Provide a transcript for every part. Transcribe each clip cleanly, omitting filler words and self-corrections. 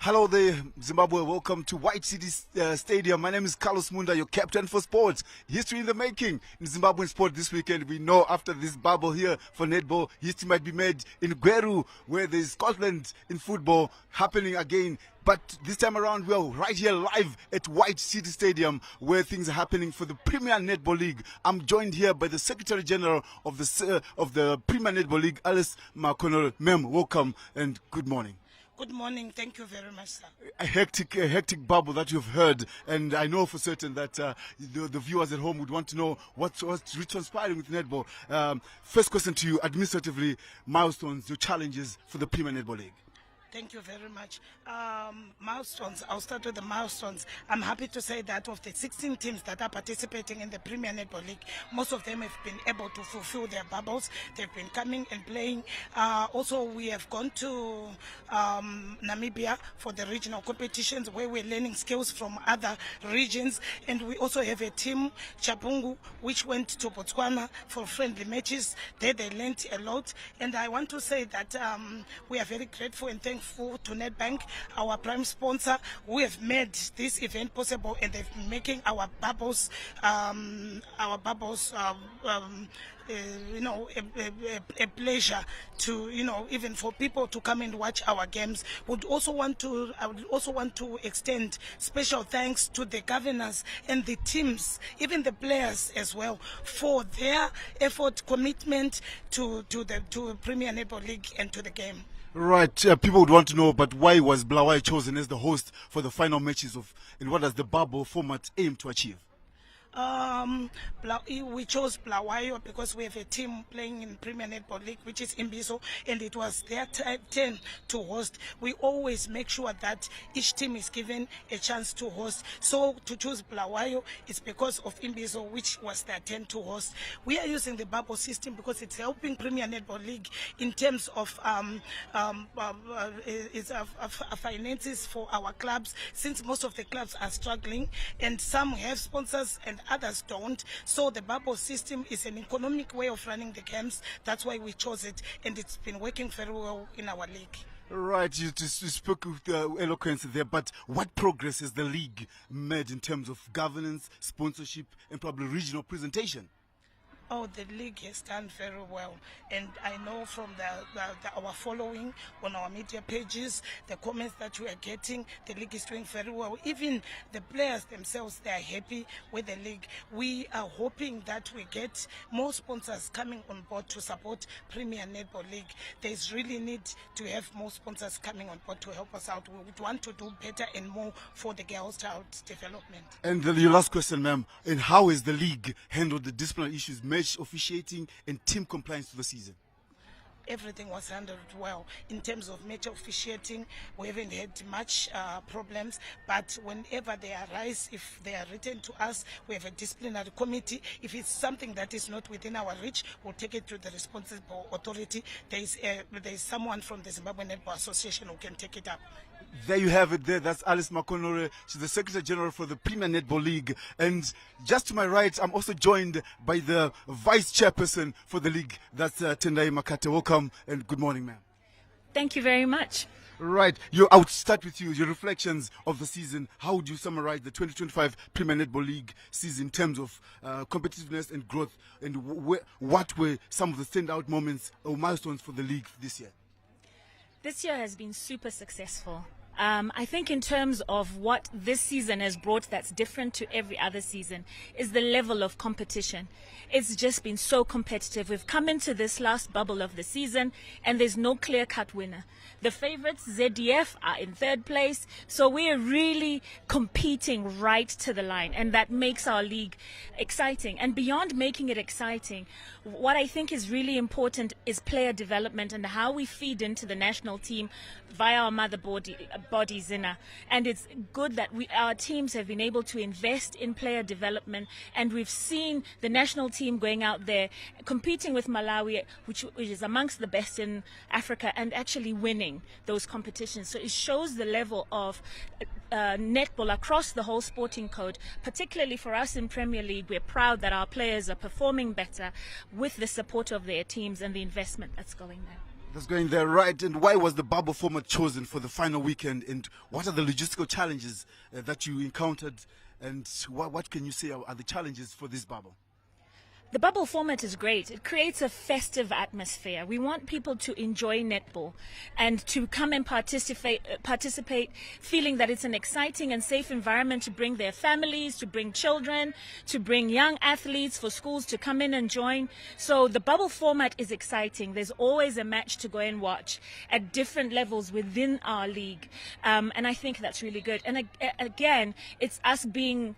Hello there, Zimbabwe. Welcome to White City Stadium. My name is Carlos Munda, your captain for sports. History in the making in Zimbabwean sport this weekend. We know after this bubble here for netball, history might be made in Gweru, where there's Scotland in football happening again. But this time around, we're right here live at White City Stadium, where things are happening for the Premier Netball League. I'm joined here by the Secretary General of the Premier Netball League, Alice Makonore. Ma'am, welcome and good morning. Good morning. Thank you very much, sir. A hectic bubble that you've heard, and I know for certain that the viewers at home would want to know what's transpiring with netball. First question to you, administratively, milestones, your challenges for the Premier Netball League. Thank you very much. Milestones, I'll start with the milestones. I'm happy to say that of the 16 teams that are participating in the Premier Netball League, most of them have been able to fulfill their bubbles. They've been coming and playing. Also, we have gone to Namibia for the regional competitions where we're learning skills from other regions. And we also have a team, Chapungu, which went to Botswana for friendly matches. There they learned a lot. And I want to say that we are very grateful and thankful to Nedbank, our prime sponsor, who have made this event possible, and they've been making our bubbles, a pleasure to, even for people to come and watch our games. I would also want to extend special thanks to the governors and the teams, even the players as well, for their effort, commitment to Premier Netball League and to the game. Right, people would want to know, but why was Bulawayo chosen as the host for the final matches and what does the bubble format aim to achieve? We chose Bulawayo because we have a team playing in Premier Netball League, which is Imbizo, and it was their turn to host. We always make sure that each team is given a chance to host. So to choose Bulawayo is because of Imbizo, which was their turn to host. We are using the bubble system because it's helping Premier Netball League in terms of finances for our clubs, since most of the clubs are struggling and some have sponsors and others don't. So the bubble system is an economic way of running the games. That's why we chose it, and it's been working very well in our league. Right, you spoke with eloquence there, but what progress has the league made in terms of governance, sponsorship, and probably regional presentation? Oh, the league has done very well, and I know from our following on our media pages, the comments that we are getting, the league is doing very well. Even the players themselves, they are happy with the league. We are hoping that we get more sponsors coming on board to support Premier Netball League. There's really need to have more sponsors coming on board to help us out. We would want to do better and more for the girls' child development. And your last question, ma'am, and how has the league handled the disciplinary issues, match officiating and team compliance to the season? Everything was handled well. In terms of match officiating, we haven't had much problems, but whenever they arise, if they are written to us, we have a disciplinary committee. If it's something that is not within our reach, we'll take it to the responsible authority. There is someone from the Zimbabwe Netball Association who can take it up. There you have it there. That's Alice Makonore. She's the Secretary General for the Premier Netball League. And just to my right, I'm also joined by the Vice Chairperson for the league. That's Tendai Makate. Welcome and good morning, ma'am. Thank you very much. Right. I would start with you. Your reflections of the season. How would you summarize the 2025 Premier Netball League season in terms of competitiveness and growth? And what were some of the standout moments or milestones for the league this year? This year has been super successful. I think in terms of what this season has brought that's different to every other season is the level of competition. It's just been so competitive. We've come into this last bubble of the season and there's no clear-cut winner. The favorites, ZDF, are in third place. So we're really competing right to the line, and that makes our league exciting. And beyond making it exciting, what I think is really important is player development and how we feed into the national team via our mother body Zina. And it's good that our teams have been able to invest in player development, and we've seen the national team going out there competing with Malawi, which is amongst the best in Africa, and actually winning those competitions. So it shows the level of netball across the whole sporting code. Particularly for us in Premier League, we're proud that our players are performing better with the support of their teams and the investment that's going there. Let's go in there, right. And why was the bubble format chosen for the final weekend? And what are the logistical challenges that you encountered? And what can you say are the challenges for this bubble? The bubble format is great. It creates a festive atmosphere. We want people to enjoy netball and to come and participate, feeling that it's an exciting and safe environment to bring their families, to bring children, to bring young athletes, for schools to come in and join. So the bubble format is exciting. There's always a match to go and watch at different levels within our league. And I think that's really good. And again, it's us being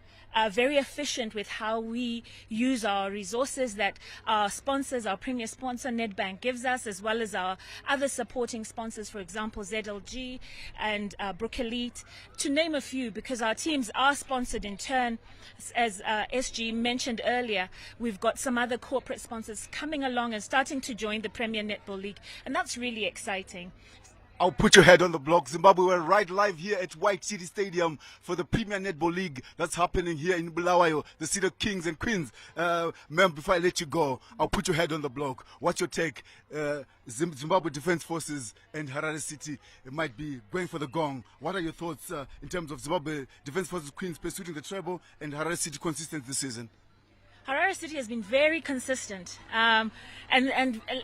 very efficient with how we use our resources that our sponsors, our premier sponsor Nedbank gives us, as well as our other supporting sponsors, for example ZLG and Brook Elite, to name a few, because our teams are sponsored in turn. As SG mentioned earlier, we've got some other corporate sponsors coming along and starting to join the Premier Netball League, and that's really exciting. I'll put your head on the block. Zimbabwe, we're right live here at White City Stadium for the Premier Netball League that's happening here in Bulawayo, the City of Kings and Queens. Ma'am, before I let you go, I'll put your head on the block. What's your take? Zimbabwe Defence Forces and Harare City might be going for the gong. What are your thoughts in terms of Zimbabwe Defence Forces Queens pursuing the treble and Harare City consistent this season? Harare City has been very consistent. And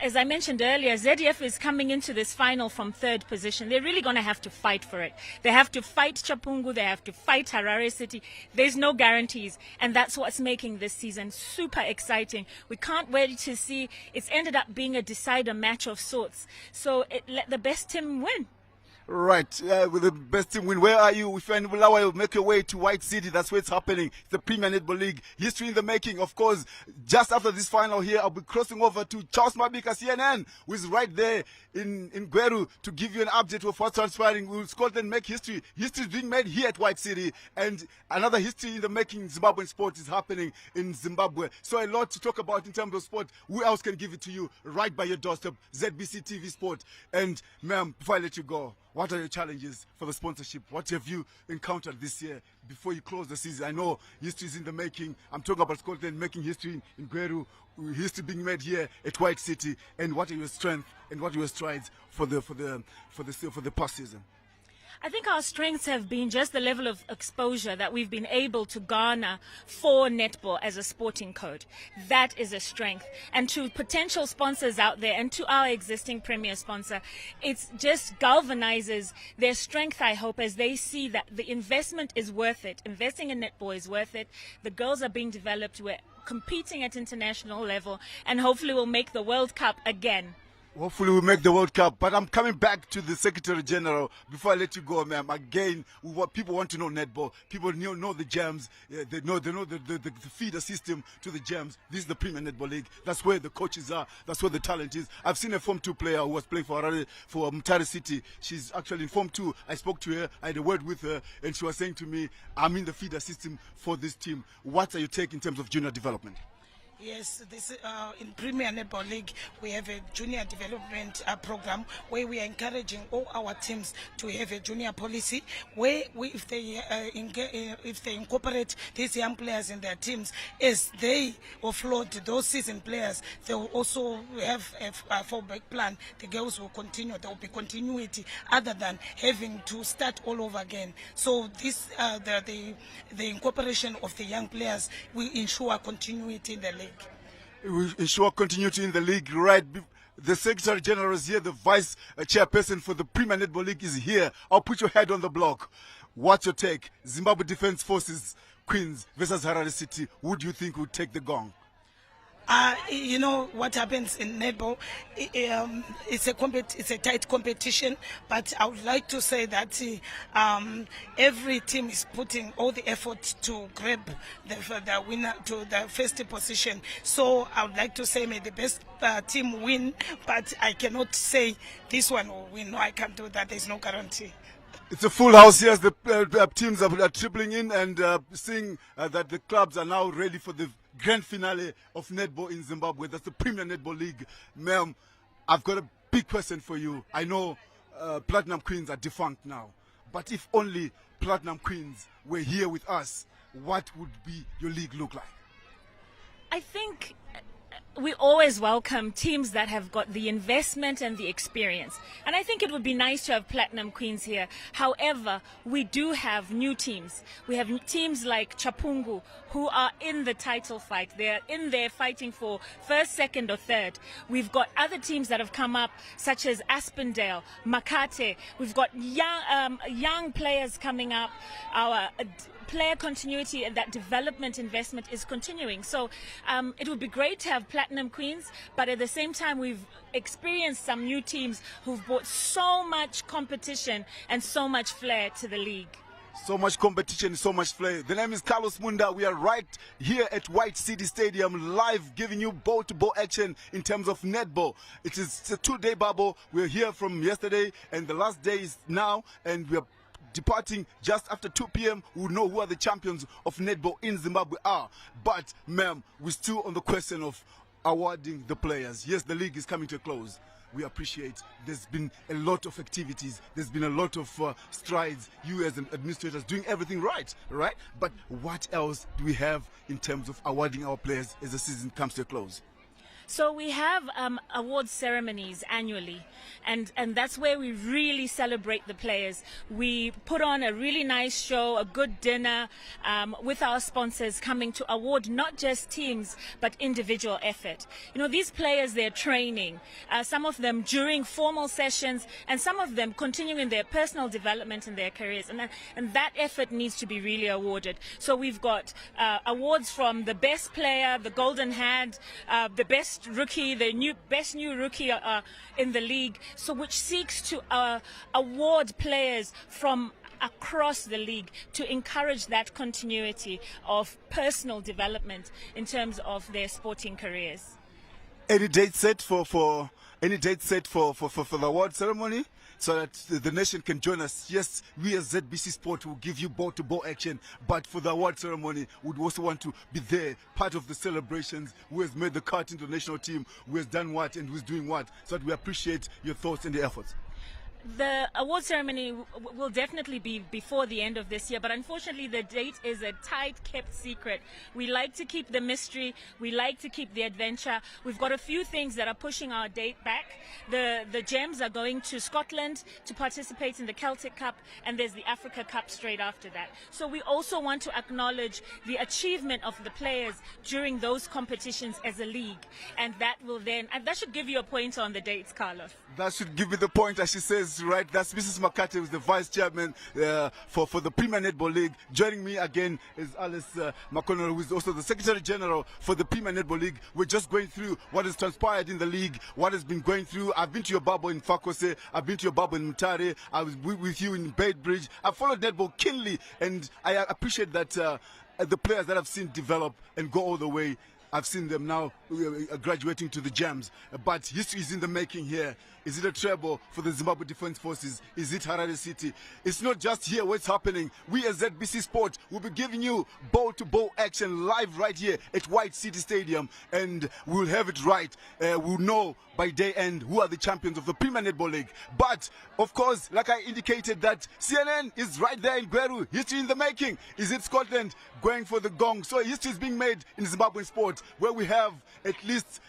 as I mentioned earlier, ZDF is coming into this final from third position. They're really going to have to fight for it. They have to fight Chapungu. They have to fight Harare City. There's no guarantees. And that's what's making this season super exciting. We can't wait to see. It's ended up being a decider match of sorts. So let the best team win. Right, with the best team win. Where are you? If you're in Bulawayo, make your way to White City. That's where it's happening. It's the Premier Netball League. History in the making, of course. Just after this final here, I'll be crossing over to Charles Mabika, CNN, who is right there in Gweru to give you an update of what's transpiring. Will Scotland make history? History is being made here at White City. And another history in the making, Zimbabwean sport, is happening in Zimbabwe. So a lot to talk about in terms of sport. Who else can give it to you right by your doorstep? ZBC TV Sport. And ma'am, before I let you go, what are your challenges for the sponsorship? What have you encountered this year before you close the season? I know history is in the making. I'm talking about Scotland making history in Gweru, history being made here at White City. And what are your strengths and what are your strides for the past season? I think our strengths have been just the level of exposure that we've been able to garner for netball as a sporting code. That is a strength. And to potential sponsors out there and to our existing premier sponsor, it just galvanizes their strength, I hope, as they see that the investment is worth it. Investing in netball is worth it. The girls are being developed. We're competing at international level, and hopefully we'll make the World Cup again. Hopefully we'll make the World Cup. But I'm coming back to the Secretary General before I let you go, ma'am. Again, people want to know netball. People know the gems. They know the feeder system to the gems. This is the Premier Netball League. That's where the coaches are. That's where the talent is. I've seen a Form 2 player who was playing for Mutare City. She's actually in Form 2. I spoke to her. I had a word with her. And she was saying to me, I'm in the feeder system for this team. What are you taking in terms of junior development? Yes, this in Premier Netball League, we have a junior development program where we are encouraging all our teams to have a junior policy where if they incorporate these young players in their teams, as they offload those seasoned players, they will also have a fallback plan. The girls will continue. There will be continuity other than having to start all over again. So this the incorporation of the young players will ensure continuity in the league. We ensure continuity in the league, right? The Secretary General is here. The Vice Chairperson for the Premier Netball League is here. I'll put your head on the block. What's your take? Zimbabwe Defence Forces, Queens versus Harare City. Who do you think would take the gong? You know what happens in netball, it's a tight competition, but I would like to say that every team is putting all the effort to grab the winner to the first position. So I would like to say may the best team win, but I cannot say this one will win. No, I can't do that. There's no guarantee. It's a full house here as the teams are tripling in and seeing that the clubs are now ready for the grand finale of netball in Zimbabwe. That's the Premier Netball League. Ma'am, I've got a big question for you. I know Platinum Queens are defunct now, but if only Platinum Queens were here with us, what would be your league look like? I think we always welcome teams that have got the investment and the experience. And I think it would be nice to have Platinum Queens here. However, we do have new teams. We have teams like Chapungu who are in the title fight. They're in there fighting for first, second or third. We've got other teams that have come up such as Aspendale, Makate. We've got young players coming up. Our player continuity and that development investment is continuing. So it would be great to have Platinum Queens, but at the same time we've experienced some new teams who've brought so much competition and so much flair to the league. So much competition, so much flair. The name is Carlos Munda. We are right here at White City Stadium, live giving you ball-to-ball action in terms of netball. It's a 2-day bubble. We're here from yesterday, and the last day is now, and we're departing just after 2 p.m. We'll know who are the champions of netball in Zimbabwe are. But, ma'am, we're still on the question of awarding the players. Yes, the league is coming to a close. We appreciate there's been a lot of activities. There's been a lot of strides. You as an administrators doing everything right? But what else do we have in terms of awarding our players as the season comes to a close? So we have award ceremonies annually, and that's where we really celebrate the players. We put on a really nice show, a good dinner with our sponsors coming to award not just teams but individual effort. You know, these players, they're training, some of them during formal sessions and some of them continuing their personal development in their careers, and that effort needs to be really awarded. So we've got awards from the best player, the golden hand, the best rookie, the best new rookie in the league, so which seeks to award players from across the league to encourage that continuity of personal development in terms of their sporting careers. Any date set for the award ceremony, so that the nation can join us? Yes, we as ZBC Sport will give you ball-to-ball action, but for the award ceremony, we'd also want to be there, part of the celebrations. Who has made the cut into the national team, who has done what and who's doing what, so that we appreciate your thoughts and the efforts. The award ceremony will definitely be before the end of this year, but unfortunately the date is a tight-kept secret. We like to keep the mystery. We like to keep the adventure. We've got a few things that are pushing our date back. The Gems are going to Scotland to participate in the Celtic Cup, and there's the Africa Cup straight after that. So we also want to acknowledge the achievement of the players during those competitions as a league, and that will then, and that should give you a point on the dates, Carlos. That should give me the point, as she says. Right, that's Mrs. Makate, who's the vice chairman for the Premier Netball League. Joining me again is Alice McConnell, who is also the Secretary General for the Premier Netball League. We're just going through what has transpired in the league, what has been going through. I've been to your bubble in Fakose, I've been to your bubble in Mutare, I was with you in Baitbridge. I've followed netball keenly, and I appreciate that the players that I've seen develop and go all the way, I've seen them now graduating to the Gems. But history is in the making here. Is it a treble for the Zimbabwe Defense Forces? Is it Harare City? It's not just here where it's happening. We as ZBC Sport will be giving you ball-to-ball action live right here at White City Stadium, and we'll have it right. We'll know by day end who are the champions of the Premier Netball League. But, of course, like I indicated, that CNN is right there in Gweru. History in the making. Is it Scotland going for the gong? So history is being made in Zimbabwean sport, where we have at least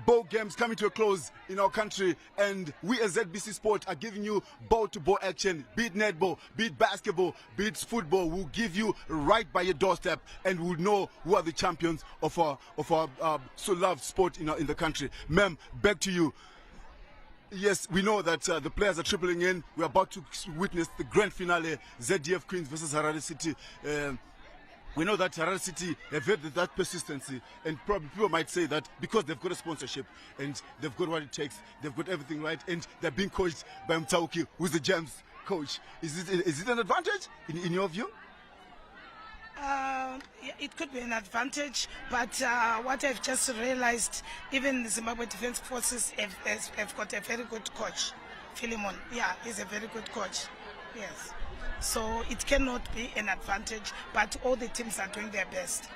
ball games coming to a close in our country, and we as ZBC Sport are giving you ball-to-ball action. Be it netball, be it basketball, be it football. We'll give you right by your doorstep, and we'll know who are the champions of our so loved sport in the country. Ma'am, back to you. Yes, we know that the players are tripling in. We're about to witness the grand finale, ZDF Queens versus Harare City. We know that Harare City have had that persistency, and probably people might say that because they've got a sponsorship and they've got what it takes, they've got everything right, and they're being coached by Mtauki, who's the Gems coach. Is it an advantage in your view? It could be an advantage, but what I've just realized, even the Zimbabwe Defense Forces have got a very good coach. Philemon, yeah, he's a very good coach. Yes. So it cannot be an advantage, but all the teams are doing their best.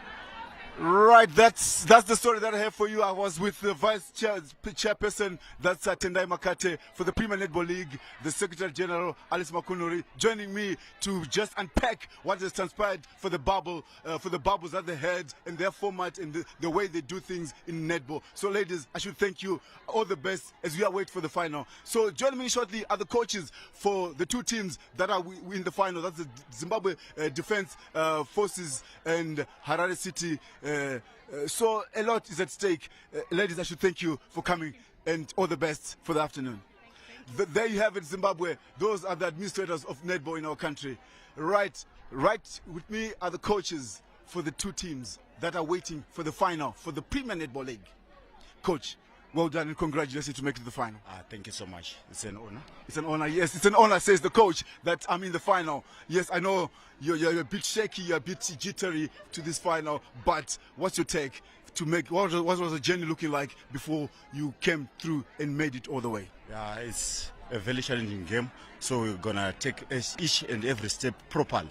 Right, that's the story that I have for you. I was with the chairperson, that's Tendai Makate, for the Premier Netball League, the Secretary General, Alice Makunuri, joining me to just unpack what has transpired for the bubbles that they had and their format and the way they do things in netball. So, ladies, I should thank you. All the best as we are waiting for the final. So, joining me shortly are the coaches for the two teams that are in the final. That's the Zimbabwe Defense Forces and Harare City. So a lot is at stake. Ladies, I should thank you for coming and all the best for the afternoon. There you have it, Zimbabwe. Those are the administrators of netball in our country. Right with me are the coaches for the two teams that are waiting for the final for the Premier Netball League. Coach, well done and congratulations to make it to the final. Thank you so much. It's an honor. It's an honor. Yes, it's an honor, says the coach, that I'm in the final. Yes, I know you're a bit shaky, you're a bit jittery to this final, but what's your take to make, what was the journey looking like before you came through and made it all the way? Yeah, it's a very challenging game, so we're going to take each and every step properly.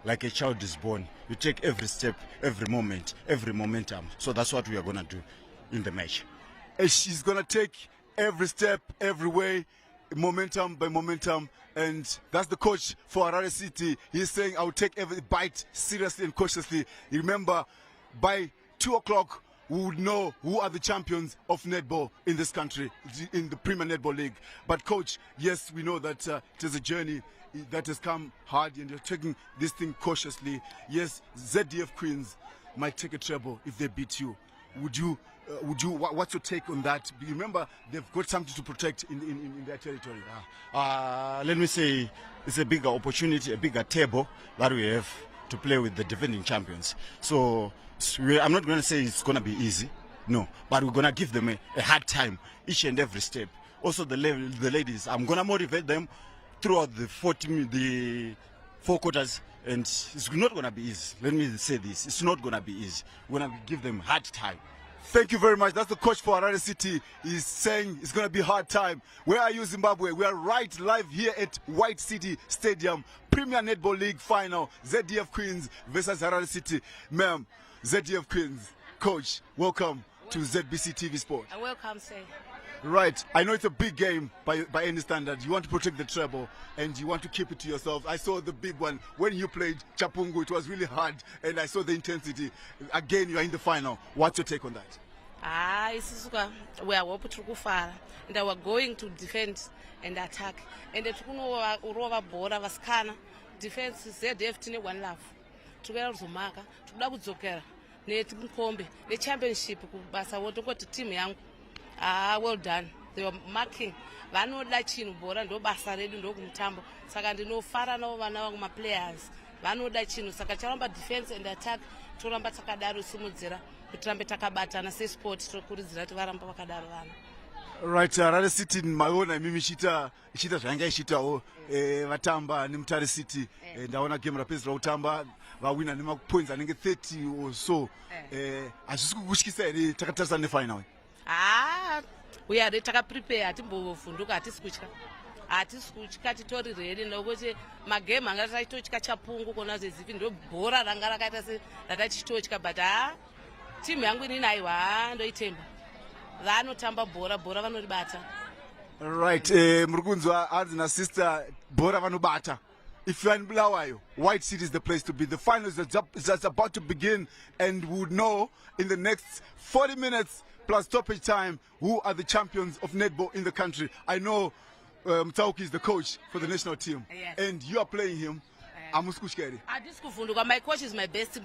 Like a child is born, you take every step, every moment, every momentum. So that's what we are going to do in the match. She's going to take every step, every way, momentum by momentum. And that's the coach for Harare City. He's saying, I will take every bite seriously and cautiously. Remember, by 2 o'clock, we would know who are the champions of netball in this country, in the Premier Netball League. But coach, yes, we know that it is a journey that has come hard and you're taking this thing cautiously. Yes, ZDF Queens might take a treble if they beat you. What's your take on that? Remember, they've got something to protect in their territory. Let me say, it's a bigger opportunity, a bigger table that we have to play with the defending champions. So I'm not going to say it's going to be easy, no, but we're going to give them a hard time each and every step. Also, the ladies, I'm going to motivate them throughout the 4 quarters. And it's not going to be easy. Let me say this. It's not going to be easy. We're going to give them hard time. Thank you very much. That's the coach for Harare City. He's saying it's going to be hard time. Where are you, Zimbabwe? We are right live here at White City Stadium. Premier Netball League final. ZDF Queens versus Harare City. Ma'am, ZDF Queens, coach, welcome to ZBC TV Sport. Welcome, sir. Right. I know it's a big game by any standard. You want to protect the treble and you want to keep it to yourself. I saw the big one. When you played Chapungu, it was really hard and I saw the intensity. Again, you are in the final. What's your take on that? We are hoping to go far and we are going to defend and attack. And the Urova border was Kana. Defense is there, they have to one love. Together Zumaka, to double Zoker, Native Kombe, the championship, Basa, what to go to team young. Well done. They were marking. Vano dachinu bora ndo basa redu ndo kumtambo. Saka ndino fara na vana my players. Vano dachinu saka charamba defense and attack. Turamba takadaru simudzira. Kutambe takabatana se sport tokurudzira kuti varamba vakadaro vana. Right, Harare City maona mimi ishita zvanga ishitawo vatamba neMutare City ndaona game rapedza utamba vawina nemapoints anenge 30 or so. Hazvisi kukutyisa here takatarisa nefinal. We are prepare atimbofunduka hatisi kutya titori ready nokuti magame anga taitotya Chapungu kona zvezivi ndo bhora ranga rakaita ratachitotya but team yangu inini aiwa ndoitemba vanotamba bhora vanoribata. Right, muri kunzwa hanzi nasister bhora vanobata. If you're in Bulawayo, White City is the place to be. The final is just about to begin and we would know in the next 40 minutes plus stoppage time who are the champions of netball in the country. I know Mtauki is the coach for the national team. Yes. And you are playing him. My coach is my best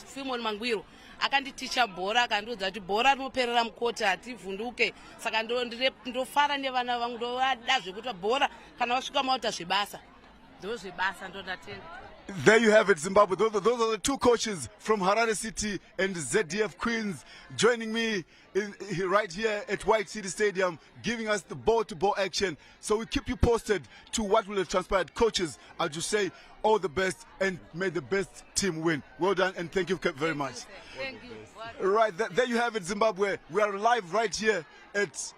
female Mangwiro. Akanditicha bhora akandiudza kuti bhora rinoperera mukoti hativhunduke saka ndofara nevana vangu ndovada zvekuti bhora kana vasvika mauta zvebasa ndozvebasa ndodatenda. There you have it, Zimbabwe. Those are the two coaches from Harare City and ZDF Queens joining me right here at White City Stadium, giving us the ball-to-ball action. So we keep you posted to what will have transpired. Coaches, I'll just say all the best and may the best team win. Well done and thank you very much. Thank you. Right, there you have it, Zimbabwe. We are live right here at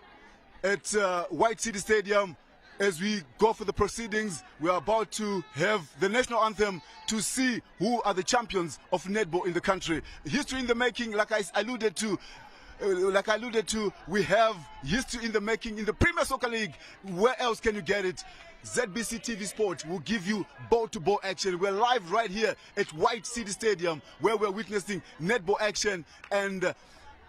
White City Stadium. As we go for the proceedings, we are about to have the national anthem to see who are the champions of netball in the country. History in the making, like I alluded to, we have history in the making in the Premier Soccer League. Where else can you get it? ZBC TV Sport will give you ball-to-ball action. We're live right here at White City Stadium, where we're witnessing netball action, and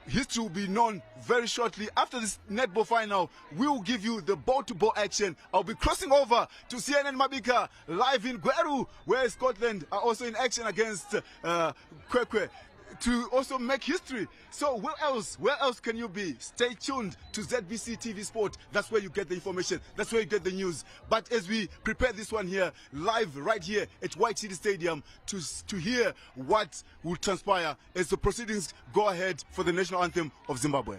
history will be known very shortly. After this netball final, we will give you the ball-to-ball action. I'll be crossing over to CNN Mabika, live in Gweru, where Scotland are also in action against Kwekwe, to also make history. So where else can you be? Stay tuned to ZBC TV Sport. That's where you get the information. That's where you get the news. But as we prepare this one here, live right here at White City Stadium, to hear what will transpire as the proceedings go ahead for the national anthem of Zimbabwe.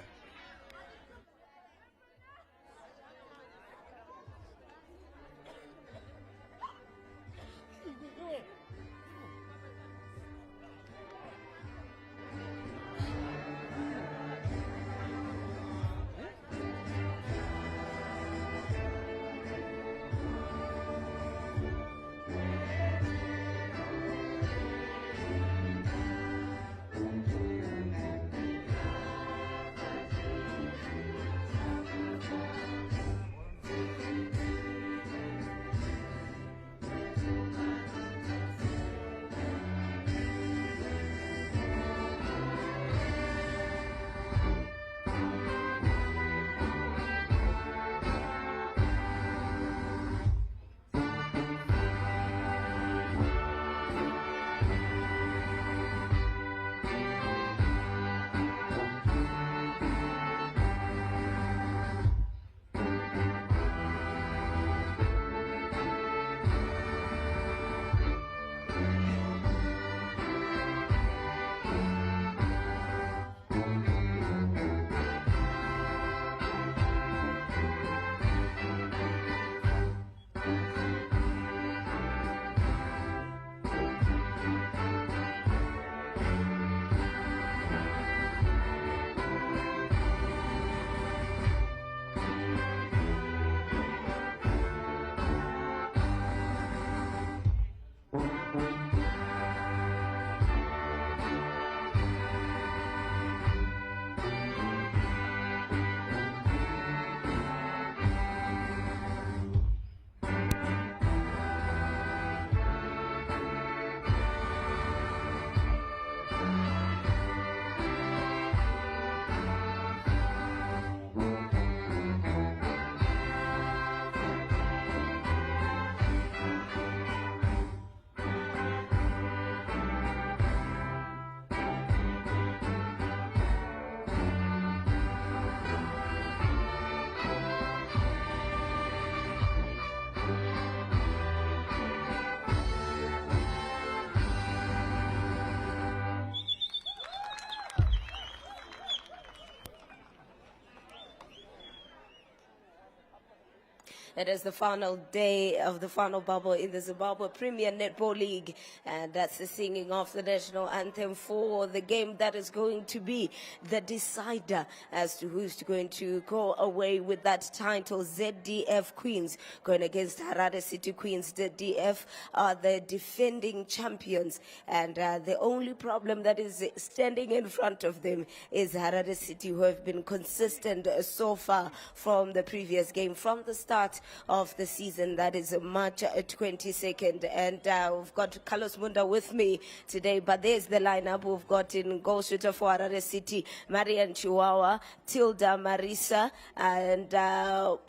It is the final day of the final bubble in the Zimbabwe Premier Netball League, and that's the singing of the national anthem for the game that is going to be the decider as to who's going to go away with that title. ZDF Queens going against Harare City Queens. ZDF are the defending champions, and the only problem that is standing in front of them is Harare City, who have been consistent so far from the previous game, from the start of the season. That is March 22nd, and we've got Carlos Munda with me today, but there's the lineup. We've got in goal shooter for Harare City, Marian Chihuahua, Tilda Marisa, and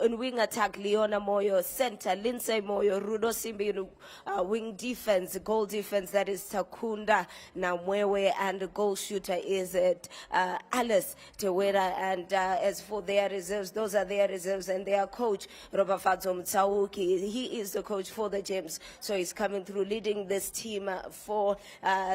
in wing attack, Leona Moyo, center, Lindsay Moyo, Rudo Simbi, wing defense, goal defense, that is Takunda Namwewe, and goal shooter is Alice Tewera. And as for their reserves, those are their reserves, and their coach, Robert Tsauki, he is the coach for the Gems, so he's coming through leading this team for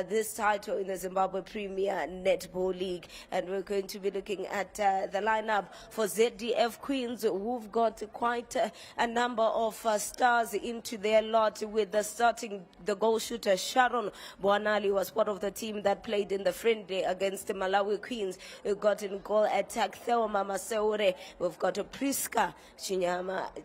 this title in the Zimbabwe Premier Netball League. And we're going to be looking at the lineup for ZDF Queens, who've got quite a number of stars into their lot, with the goal shooter Sharon Buanali was part of the team that played in the friendly against the Malawi Queens. We've got in goal attack Theo Mama Seure. We've got Priska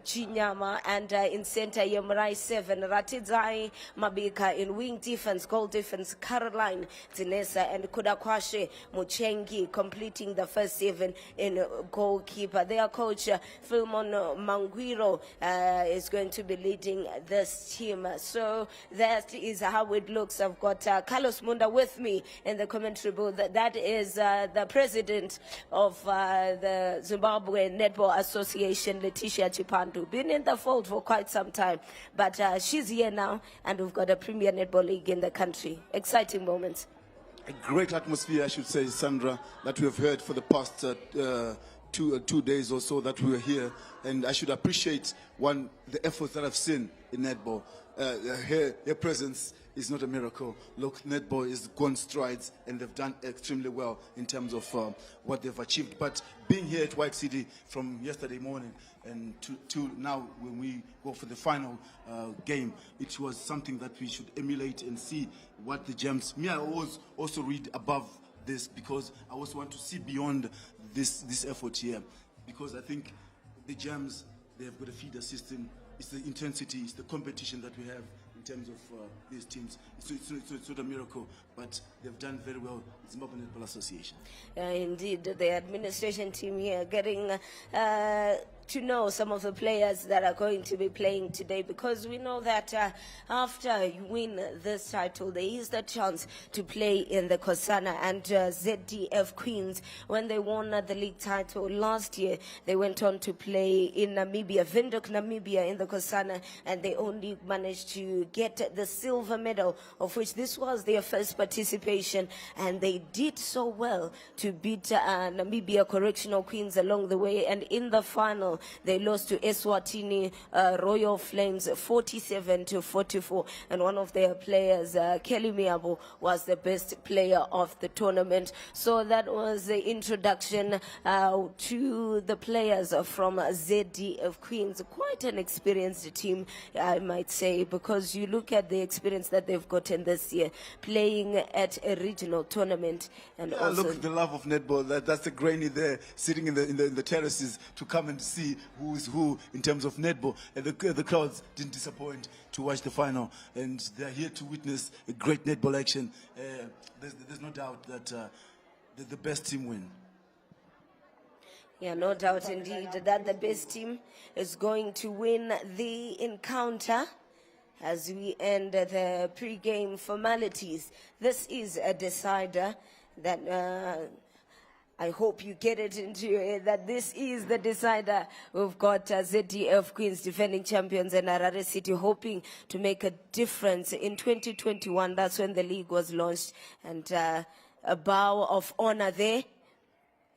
Chinyama, and in center, Yemurai 7, Ratidzai Mabika in wing defense, goal defense, Caroline Tinesa and Kudakwashe Muchengi completing the first 7 in goalkeeper. Their coach, Philmon Manguiro, is going to be leading this team. So that is how it looks. I've got Carlos Munda with me in the commentary booth. That is the president of the Zimbabwe Netball Association, Letitia Chipandu. Been in the fold for quite some time, but she's here now, and we've got a Premier Netball League in the country. Exciting moments. A great atmosphere, I should say, Sandra, that we have heard for the past 2 days or so that we were here. And I should appreciate, the efforts that I've seen in netball. Her presence is not a miracle. Look, netball has gone strides, and they've done extremely well in terms of what they've achieved. But being here at White City from yesterday morning and to now, when we go for the final game, it was something that we should emulate and see what the gems. Me, I always also read above this, because I also want to see beyond this effort here, because I think the gems, they have got a feeder system. It's the intensity, it's the competition that we have in terms of these teams. It's not a miracle, but they've done very well. Zimbabwe Netball Association. Indeed, the administration team here getting to know some of the players that are going to be playing today, because we know that after you win this title, there is the chance to play in the Kosana. And ZDF Queens, when they won the league title last year, they went on to play in Namibia, Windhoek, Namibia, in the Kosana, and they only managed to get the silver medal, of which this was their first participation, and they did so well to beat Namibia Correctional Queens along the way. And in the final, they lost to Eswatini Royal Flames 47-44, and one of their players, Kelly Miabo, was the best player of the tournament. So that was the introduction to the players from ZDF Queens. Quite an experienced team, I might say, because you look at the experience that they've gotten this year, playing at a regional tournament. And also look, the love of netball, that's the granny there sitting in the terraces to come and see who is who in terms of netball. And the crowds didn't disappoint to watch the final, and they're here to witness a great netball action. There's no doubt that the best team win. Yeah, no doubt indeed that the best team is going to win the encounter. As we end the pre-game formalities, this is a decider that I hope you get it into your head, that this is the decider. We've got ZDF Queens, defending champions, and Harare City hoping to make a difference. In 2021, that's when the league was launched, and a bow of honor there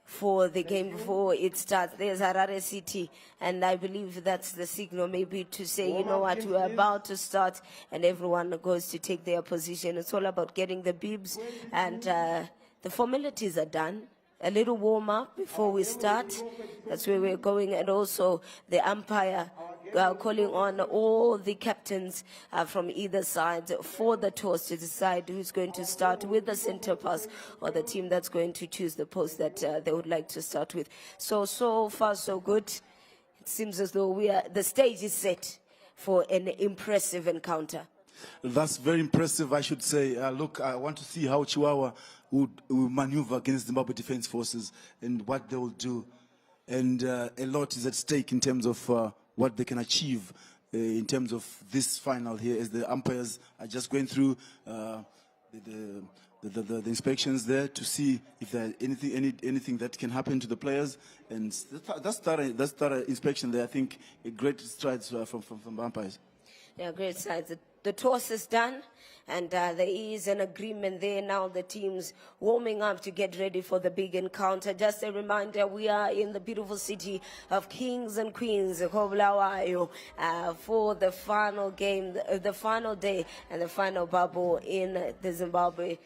for the game before it starts. There's Harare City, and I believe that's the signal maybe to say, you know what, we're about to start, and everyone goes to take their position. It's all about getting the bibs, and the formalities are done. A little warm up before we start. That's where we're going. And also the umpire calling on all the captains from either side for the toss to decide who's going to start with the center pass, or the team that's going to choose the post that they would like to start with. So far so good. It seems as though the stage is set for an impressive encounter. That's very impressive, I should say. Look, I want to see how Chihuahua would maneuver against Zimbabwe Defense Forces and what they will do. And a lot is at stake in terms of what they can achieve in terms of this final here, as the umpires are just going through the inspections there to see if there's anything that can happen to the players. And that's thorough inspection there. I think a great strides from the umpires. Yeah, great strides. The toss is done, and there is an agreement there now. The teams warming up to get ready for the big encounter. Just a reminder, we are in the beautiful city of Kings and Queens, Bulawayo, for the final game, the final day, and the final bubble in the Zimbabwe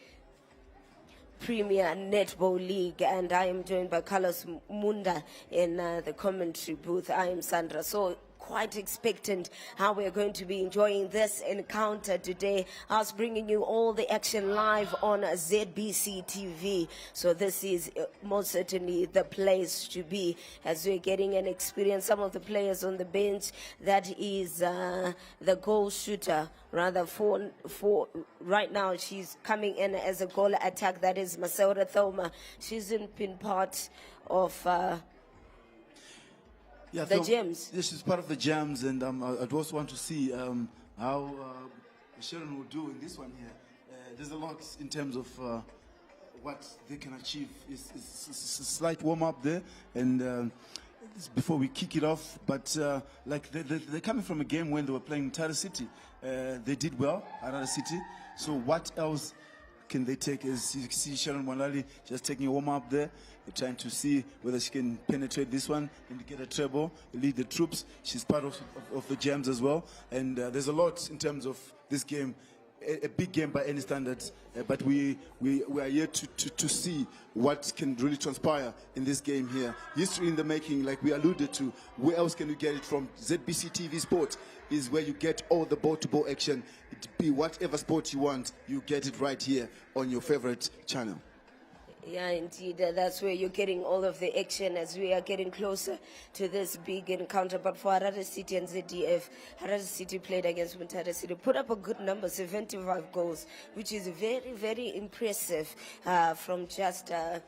Premier Netball League. And I am joined by Carlos Munda in the commentary booth. I am Sandra. So quite expectant how we're going to be enjoying this encounter today. I was bringing you all the action live on ZBC TV. So this is most certainly the place to be as we're getting an experience. Some of the players on the bench, that is the goal shooter, rather for right now she's coming in as a goal attack. That is Masaura Thoma. She's been part of the Gems. Yes, she's part of the Gems, and I'd also want to see how Sharon will do in this one here. There's a lot in terms of what they can achieve. It's a slight warm-up there, and before we kick it off, but like they're coming from a game when they were playing Tara City. They did well, Harare City. So what else can they take? As you see Sharon Mwalali just taking a warm-up there, trying to see whether she can penetrate this one and get a treble, lead the troops. She's part of the Gems as well. And there's a lot in terms of this game, a big game by any standards, but we are here to see what can really transpire in this game here. History in the making, like we alluded to. Where else can you get it from? ZBC TV Sports is where you get all the ball-to-ball action. It be whatever sport you want, you get it right here on your favorite channel. Yeah, indeed. That's where you're getting all of the action as we are getting closer to this big encounter. But for Harare City and ZDF, Harare City played against Mutare City, put up a good number, 75 goals, which is very, very impressive from just a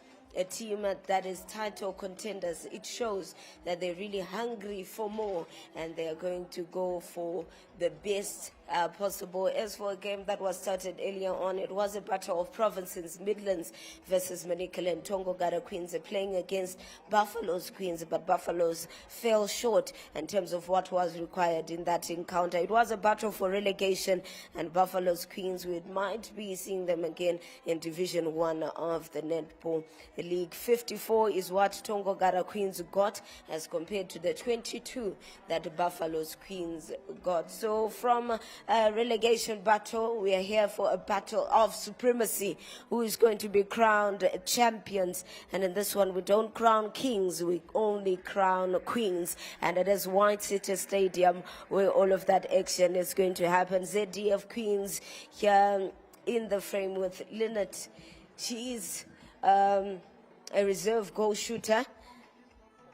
team that is title contenders. It shows that they're really hungry for more and they're going to go for the best possible. As for a game that was started earlier on, it was a battle of provinces, Midlands versus Manikala and Tongogara Queens playing against Buffalo's Queens, but Buffalo's fell short in terms of what was required in that encounter. It was a battle for relegation, and Buffalo's Queens, we might be seeing them again in Division 1 of the Netball League. 54 is what Tongogara Queens got as compared to the 22 that Buffalo's Queens got. So from a relegation battle, we are here for a battle of supremacy. Who is going to be crowned champions? And in this one, we don't crown kings, we only crown queens. And it is White City Stadium where all of that action is going to happen. ZDF Queens here in the frame with Lynette. She is a reserve goal shooter,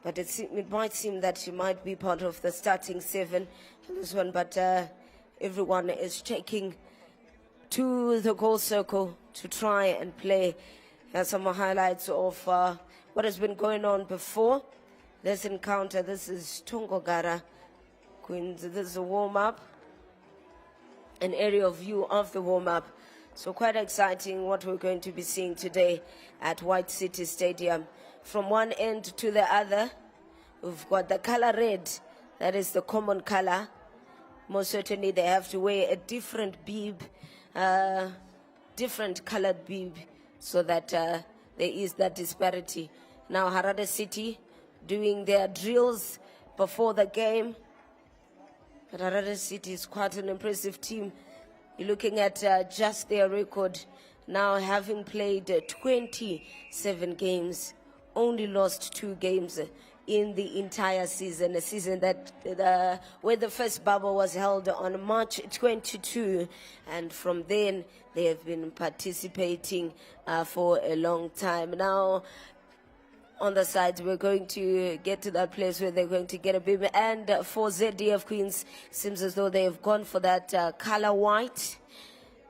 but it might seem that she might be part of the starting 7 in this one, but everyone is taking to the goal circle to try and play. Here's some highlights of what has been going on before this encounter. This is Tongogara Queens. This is a warm-up, an aerial view of the warm-up. So quite exciting what we're going to be seeing today at White City Stadium. From one end to the other, we've got the color red. That is the common color. Most certainly they have to wear a different bib, different colored bib, so that there is that disparity. Now Harare City doing their drills before the game. But Harare City is quite an impressive team. You're looking at just their record now, having played 27 games, only lost 2 games in the entire season, a season that where the first bubble was held on March 22, and from then they have been participating for a long time. Now on the sides, we're going to get to that place where they're going to get a bib, and for ZDF Queens, seems as though they have gone for that color white.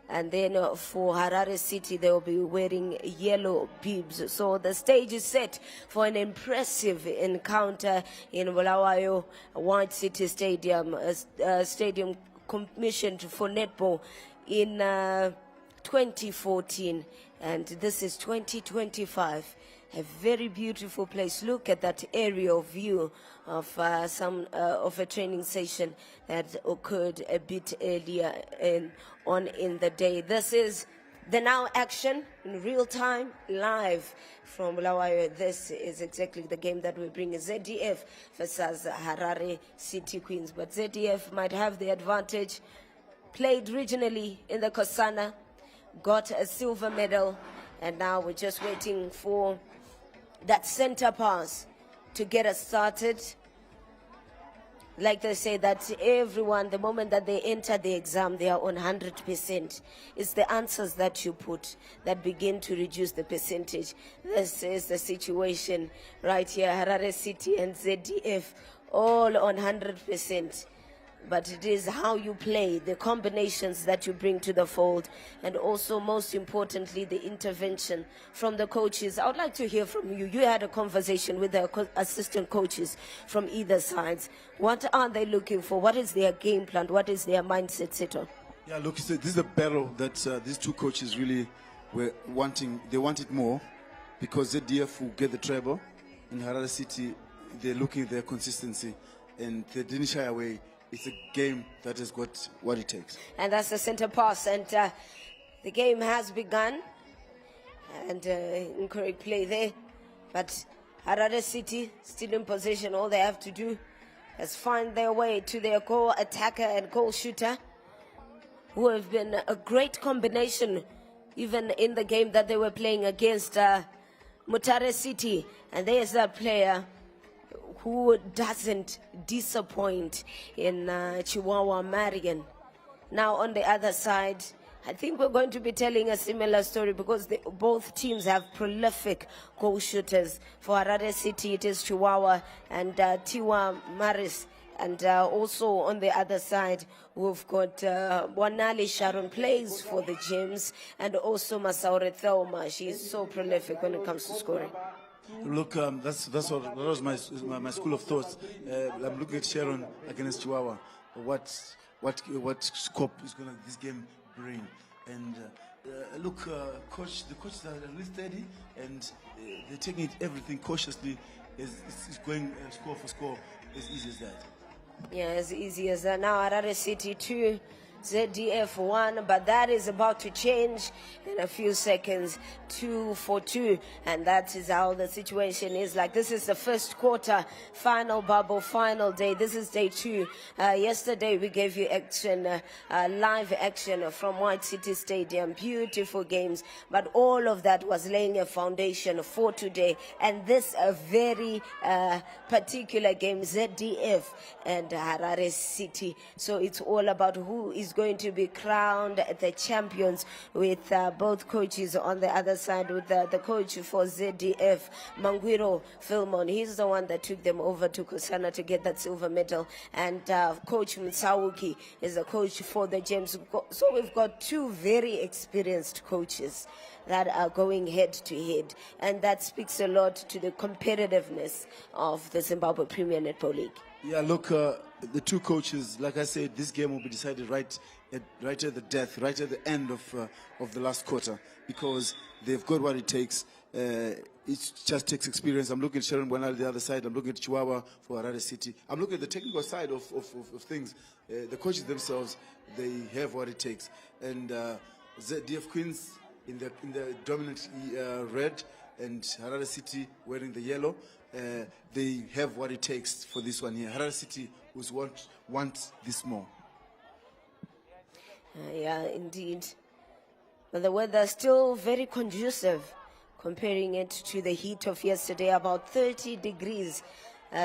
And then for Harare City, they will be wearing yellow bibs. So the stage is set for an impressive encounter in Bulawayo White City Stadium, a stadium commissioned for netball in 2014. And this is 2025. A very beautiful place. Look at that aerial view of of a training session that occurred a bit earlier on in the day. This is the now action in real time, live from Bulawayo. This is exactly the game that we bring. ZDF versus Harare City Queens, but ZDF might have the advantage. Played regionally in the Kosana, got a silver medal, and now we're just waiting for that center pass to get us started. like they say that everyone, the moment that they enter the exam, they are on 100%. It's the answers that you put that begin to reduce the percentage. This is the situation right here. Harare City and ZDF all on 100%. But it is how you play, the combinations that you bring to the fold, and also, most importantly, the intervention from the coaches. I would like to hear from you. You had a conversation with the assistant coaches from either sides. What are they looking for? What is their game plan? What is their mindset, Sito? Yeah, look, this is a battle that these two coaches really were wanting. They wanted more because ZDF will get the treble. In Harare City, they're looking at their consistency, and they didn't shy away. It's a game that has got what it takes. And that's the center pass, and the game has begun. And incorrect play there. But Harare City still in possession. All they have to do is find their way to their goal attacker and goal shooter, who have been a great combination even in the game that they were playing against Mutare City. And there's that player who doesn't disappoint in Chihuahua Marion. Now on the other side, I think we're going to be telling a similar story because both teams have prolific goal shooters. For Harare City, it is Chihuahua and Tiwa Maris. And also on the other side, we've got Wanali Sharon plays for the Gems, and also Masaure Thelma. She's so prolific when it comes to scoring. Look, that was my school of thoughts. I'm looking at Sharon against Chihuahua. What scope is going to this game bring? And look, the coaches are really steady, and they're taking everything cautiously. It's going score for score, as easy as that. Yeah, as easy as that. Now Harare City 2, ZDF 1, but that is about to change in a few seconds. 2-2, and that is how the situation is. Like, this is the first quarter, final bubble, final day. This is day 2. Yesterday we gave you action, live action from White City Stadium. Beautiful games, but all of that was laying a foundation for today. And this a very particular game, ZDF and Harare City. So it's all about who is going to be crowned the champions, with both coaches on the other side, with the coach for ZDF, Mangwiro Filmon. He's the one that took them over to Kusana to get that silver medal. And Coach Mtsawuki is the coach for the Gems. So we've got two very experienced coaches that are going head to head. And that speaks a lot to the competitiveness of the Zimbabwe Premier Netball League. Yeah, look, the two coaches, like I said, this game will be decided right at the death, right at the end of the last quarter, because they've got what it takes. It just takes experience. I'm looking at Sharon Buanal the other side. I'm looking at Chihuahua for Harare City. I'm looking at the technical side of things. The coaches themselves, they have what it takes. And ZDF Queens in the dominant red, and Harare City wearing the yellow. They have what it takes for this one here. Harare City want this more. Yeah, indeed. But the weather is still very conducive, comparing it to the heat of yesterday, about 30 degrees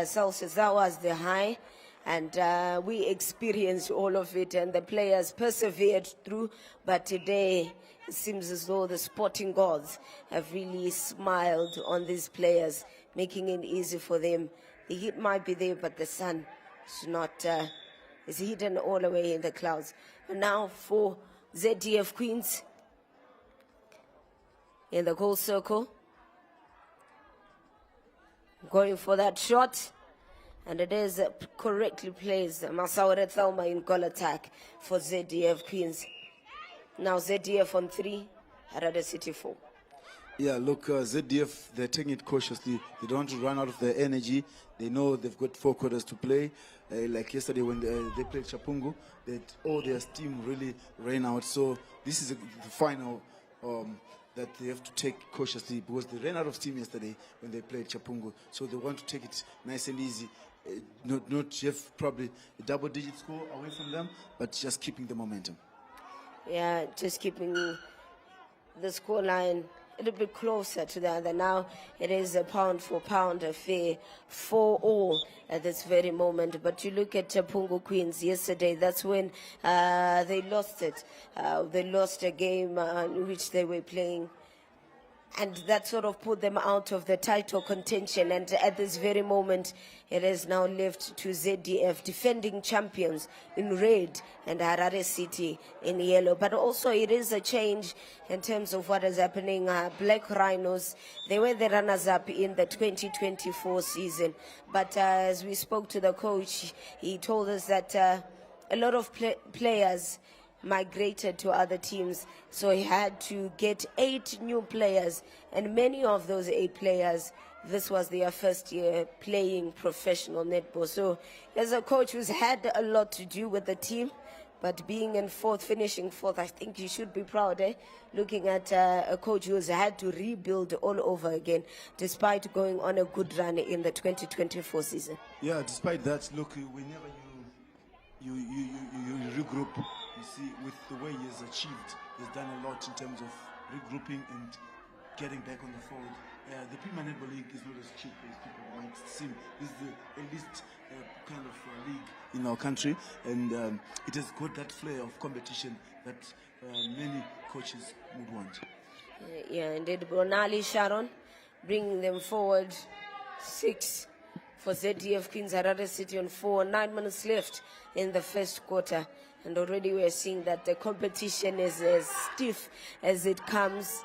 Celsius. That was the high. And we experienced all of it, and the players persevered through. But today, it seems as though the sporting gods have really smiled on these players, making it easy for them. The heat might be there, but the sun is not, is hidden all the way in the clouds. And now for ZDF Queens in the goal circle, going for that shot. And it is correctly placed. Masaure Thelma in goal attack for ZDF Queens. Now ZDF on 3, Harare City 4. Yeah, look, ZDF, they're taking it cautiously. They don't want to run out of their energy. They know they've got 4 quarters to play. Like yesterday when they played Chapungu, all their steam really ran out. So this is the final that they have to take cautiously, because they ran out of steam yesterday when they played Chapungu. So they want to take it nice and easy. Not have probably a double-digit score away from them, but just keeping the momentum. Yeah, just keeping the score line little bit closer to the other. Now it is a pound for pound affair for all at this very moment. But you look at Pungu Queens yesterday, that's when they lost it. They lost a game in which they were playing, and that sort of put them out of the title contention. And at this very moment, it is now left to ZDF, defending champions, in red, and Harare City in yellow. But also it is a change in terms of what is happening. Black Rhinos, they were the runners-up in the 2024 season. But as we spoke to the coach, he told us that a lot of players migrated to other teams, so he had to get 8 new players, and many of those 8 players, this was their first year playing professional netball. So as a coach who's had a lot to do with the team, but being in fourth, finishing fourth, I think you should be proud, looking at a coach who's had to rebuild all over again, despite going on a good run in the 2024 season. Yeah, despite that, look, whenever you regroup, you see, with the way he has achieved, he's done a lot in terms of regrouping and getting back on the fold. The Premier Netball League is not as cheap as people might seem. This is the elite kind of league in our country, and it has got that flair of competition that many coaches would want. Yeah, indeed. Bonali Sharon bringing them forward 6 for ZDF Queens, Harare City on 4. 9 minutes left in the first quarter. And already we're seeing that the competition is as stiff as it comes.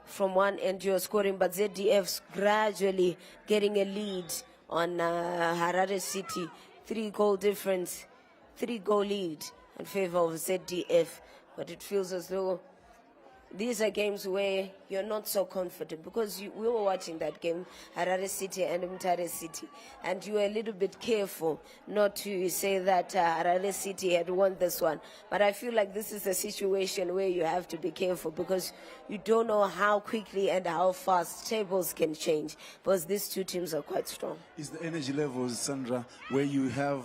From one end you're scoring, but ZDF's gradually getting a lead on Harare City. 3-goal difference, 3-goal lead in favor of ZDF. But it feels as though these are games where you're not so confident, because we were watching that game, Harare City and Mtare City, and you were a little bit careful not to say that Harare City had won this one. But I feel like this is a situation where you have to be careful, because you don't know how quickly and how fast tables can change, because these two teams are quite strong. It's the energy levels, Sandra, where you have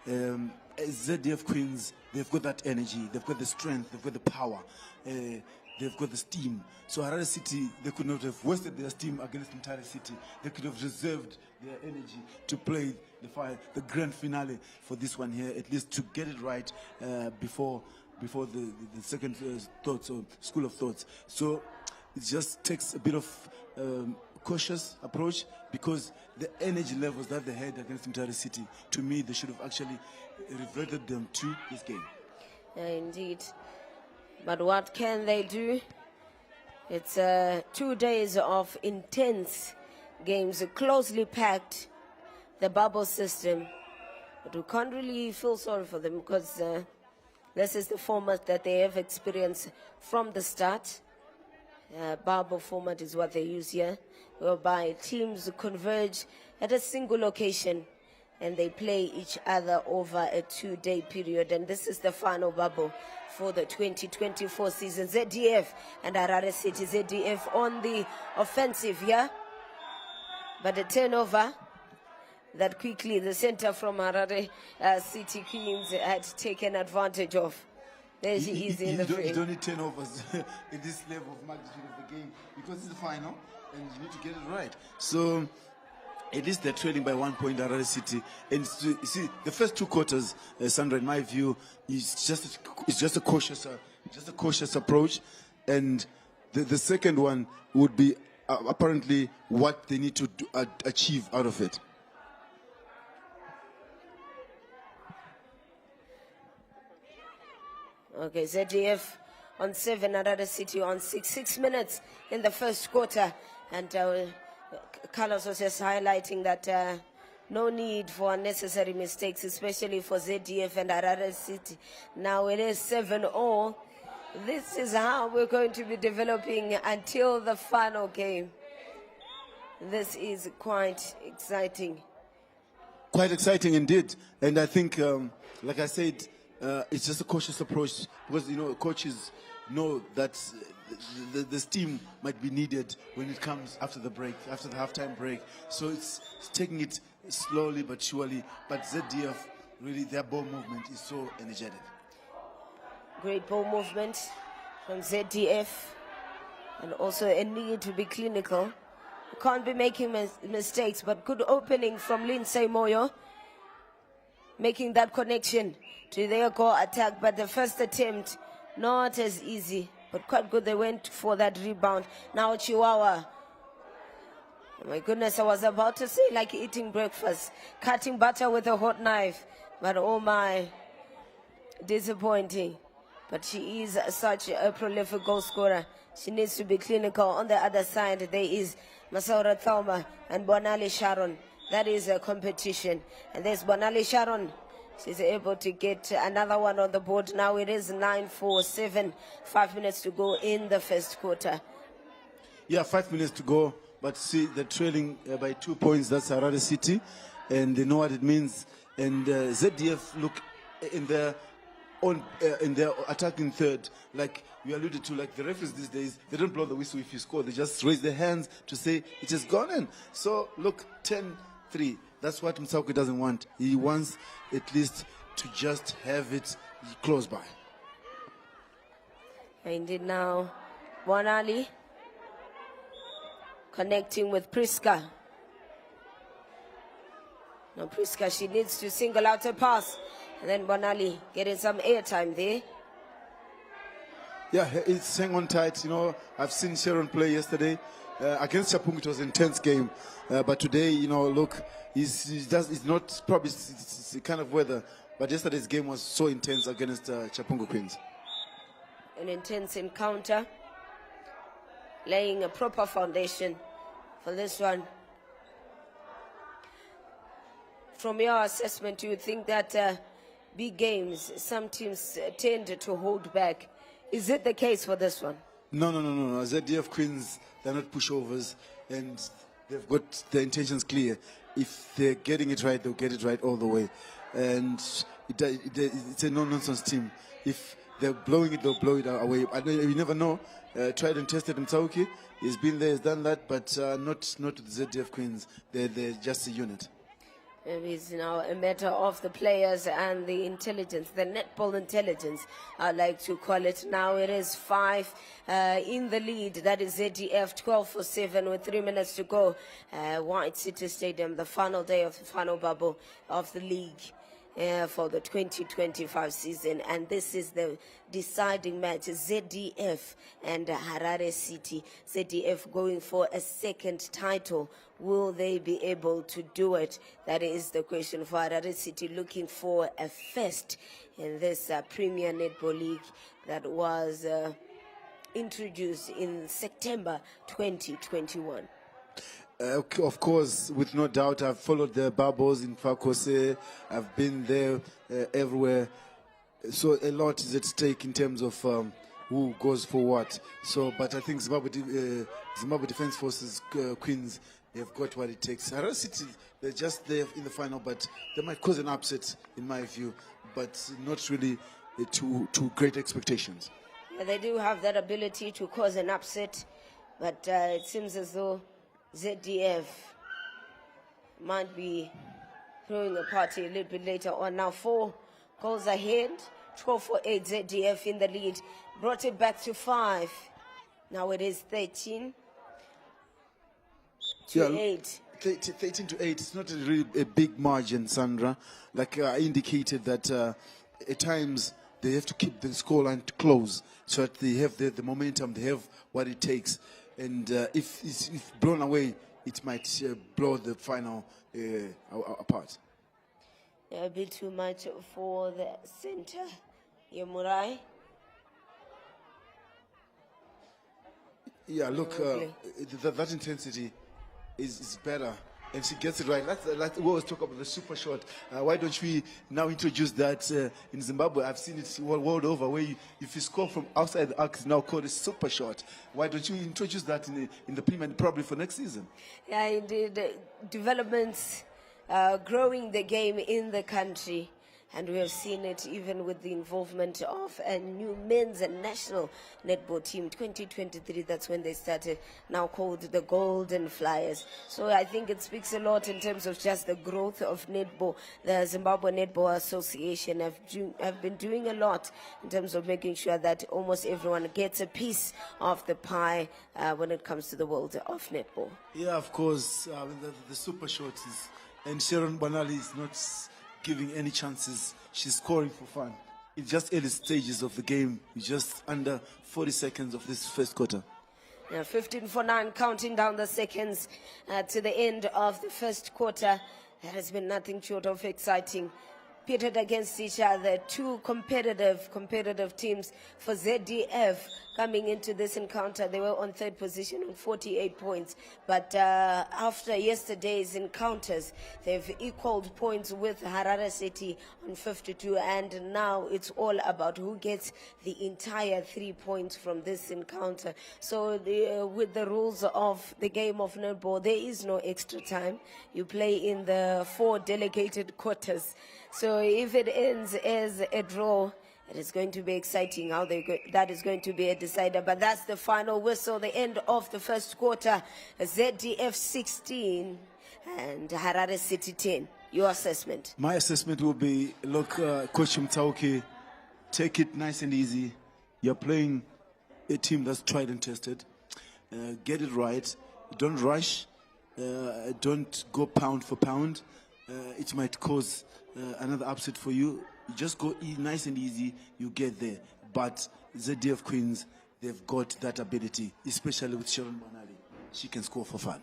ZDF Queens. They've got that energy, they've got the strength, they've got the power. They've got the steam. So Harare City, they could not have wasted their steam against Mtare City. They could have reserved their energy to play the grand finale for this one here, at least to get it right before the second thoughts or school of thoughts. So it just takes a bit of cautious approach, because the energy levels that they had against Mtare City, to me, they should have actually reverted them to this game. Indeed. But what can they do? It's 2 days of intense games, closely packed, the bubble system. But we can't really feel sorry for them, because this is the format that they have experienced from the start. Bubble format is what they use here, whereby teams converge at a single location and they play each other over a 2-day period. And this is the final bubble for the 2024 season. ZDF and Harare City. ZDF on the offensive here, but a turnover that quickly the center from Harare City Queens had taken advantage of. There she is in the frame. You don't need turnovers in this level of magnitude of the game, because it's the final and you need to get it right. So at least they're trailing by 1 point, Harare City. And you see, the first 2 quarters, Sandra, in my view, is just a cautious approach, and the second one would be apparently what they need to achieve out of it. Okay, ZDF on 7, Harare City on 6. 6 minutes in the first quarter, and Carlos was just highlighting that no need for unnecessary mistakes, especially for ZDF and Harare City. Now it is 7-0. This is how we're going to be developing until the final game. This is quite exciting. Quite exciting indeed. And I think, like I said, it's just a cautious approach, because, coaches know that the steam might be needed when it comes after the break, after the halftime break. So it's taking it slowly but surely. But ZDF, really, their ball movement is so energetic. Great ball movement from ZDF. and also a need to be clinical. Can't be making mistakes, but good opening from Lindsay Moyo, making that connection to their goal attack. But the first attempt, not as easy, but quite good. They went for that rebound. Now Chihuahua. Oh my goodness, I was about to say like eating breakfast, cutting butter with a hot knife. But oh my, disappointing. But she is such a prolific goal scorer. She needs to be clinical. On the other side, there is Masaura Thauma and Bonali Sharon. That is a competition. And there's Bonali Sharon. She's able to get another one on the board. Now it is 9-4-7. 5 minutes to go in the first quarter. Yeah, 5 minutes to go. But see, they're trailing by 2 points. That's Harare City. And they know what it means. And ZDF look in their attacking third, like we alluded to, like the referees these days, they don't blow the whistle if you score. They just raise their hands to say it has gone in. So look, 10-3. That's what Msauke doesn't want. He wants at least to just have it close by. Indeed now, Bonali connecting with Priska. Now Priska, she needs to single out a pass. And then Bonali getting some airtime there. Yeah, it's hang on tight. You know, I've seen Sharon play yesterday. Against Chapung, it was an intense game. But today, you know, look, it's not probably it's the kind of weather. But yesterday's game was so intense against Chapungu Queens. An intense encounter. Laying a proper foundation for this one. From your assessment, do you think that big games, some teams tend to hold back? Is it the case for this one? No. ZDF Queens, they're not pushovers, and they've got their intentions clear. If they're getting it right, they'll get it right all the way. And it's a no-nonsense team. If they're blowing it, they'll blow it away. You never know. Tried and tested Mtsauki. He's been there, he's done that, but not with ZDF Queens. They're just a unit. It's now a matter of the players and the intelligence, the netball intelligence, I like to call it. Now it is 5 in the lead. That is ZDF, 12-7 with 3 minutes to go. White City Stadium, the final day of the final bubble of the league. For the 2025 season, and this is the deciding match, ZDF and Harare City. ZDF going for a second title. Will they be able to do it? That is the question for Harare City, looking for a first in this Premier Netball League that was introduced in September 2021. Of course, with no doubt, I've followed the bubbles in Fakose. I've been there everywhere. So a lot is at stake in terms of who goes for what. So, but I think Zimbabwe Defense Forces Queens, they've got what it takes. Harare City, they're just there in the final, but they might cause an upset, in my view, but not really to great expectations. Yeah, they do have that ability to cause an upset, but it seems as though ZDF might be throwing a party a little bit later on. Now 4 goals ahead, 12-8 ZDF in the lead. Brought it back to 5. Now it is 13-8. 13-8. It's not really a big margin, Sandra. Like I indicated that at times they have to keep the scoreline close so that they have the momentum, they have what it takes. And if it's blown away, it might blow the final apart. A bit too much for the center, Yemurai. Yeah, look, that intensity is better. And she gets it right. Like we always talk about the super shot. Why don't we now introduce that in Zimbabwe? I've seen it world over, where if you score from outside the arc, it's now called a super shot. Why don't you introduce that in the Premier, probably for next season? Yeah, indeed. Developments, growing the game in the country. And we have seen it even with the involvement of a new men's and national netball team. 2023, that's when they started, now called the Golden Flyers. So I think it speaks a lot in terms of just the growth of netball. The Zimbabwe Netball Association have been doing a lot in terms of making sure that almost everyone gets a piece of the pie when it comes to the world of netball. Yeah, of course, the super short is, and Sharon Banali is not giving any chances. She's scoring for fun. It's just early stages of the game. It's just under 40 seconds of this first quarter. Yeah, 15-9, counting down the seconds to the end of the first quarter. It has been nothing short of exciting. Pitted against each other, two competitive teams. For ZDF coming into this encounter, they were on third position on 48 points. But after yesterday's encounters, they've equaled points with Harare City on 52, and now it's all about who gets the entire 3 points from this encounter. So with the rules of the game of netball, there is no extra time. You play in the 4 delegated quarters. So if it ends as a draw, it is going to be exciting how that is going to be a decider. But that's the final whistle, the end of the first quarter. ZDF 16 and Harare City 10. Your assessment? My assessment will be, look, Coach Mtauki, take it nice and easy. You're playing a team that's tried and tested. Get it right. Don't rush. Don't go pound for pound. It might cause another upset for you. You just go nice and easy, you get there. But ZDF Queens, they've got that ability, especially with Sharon Banali. She can score for fun.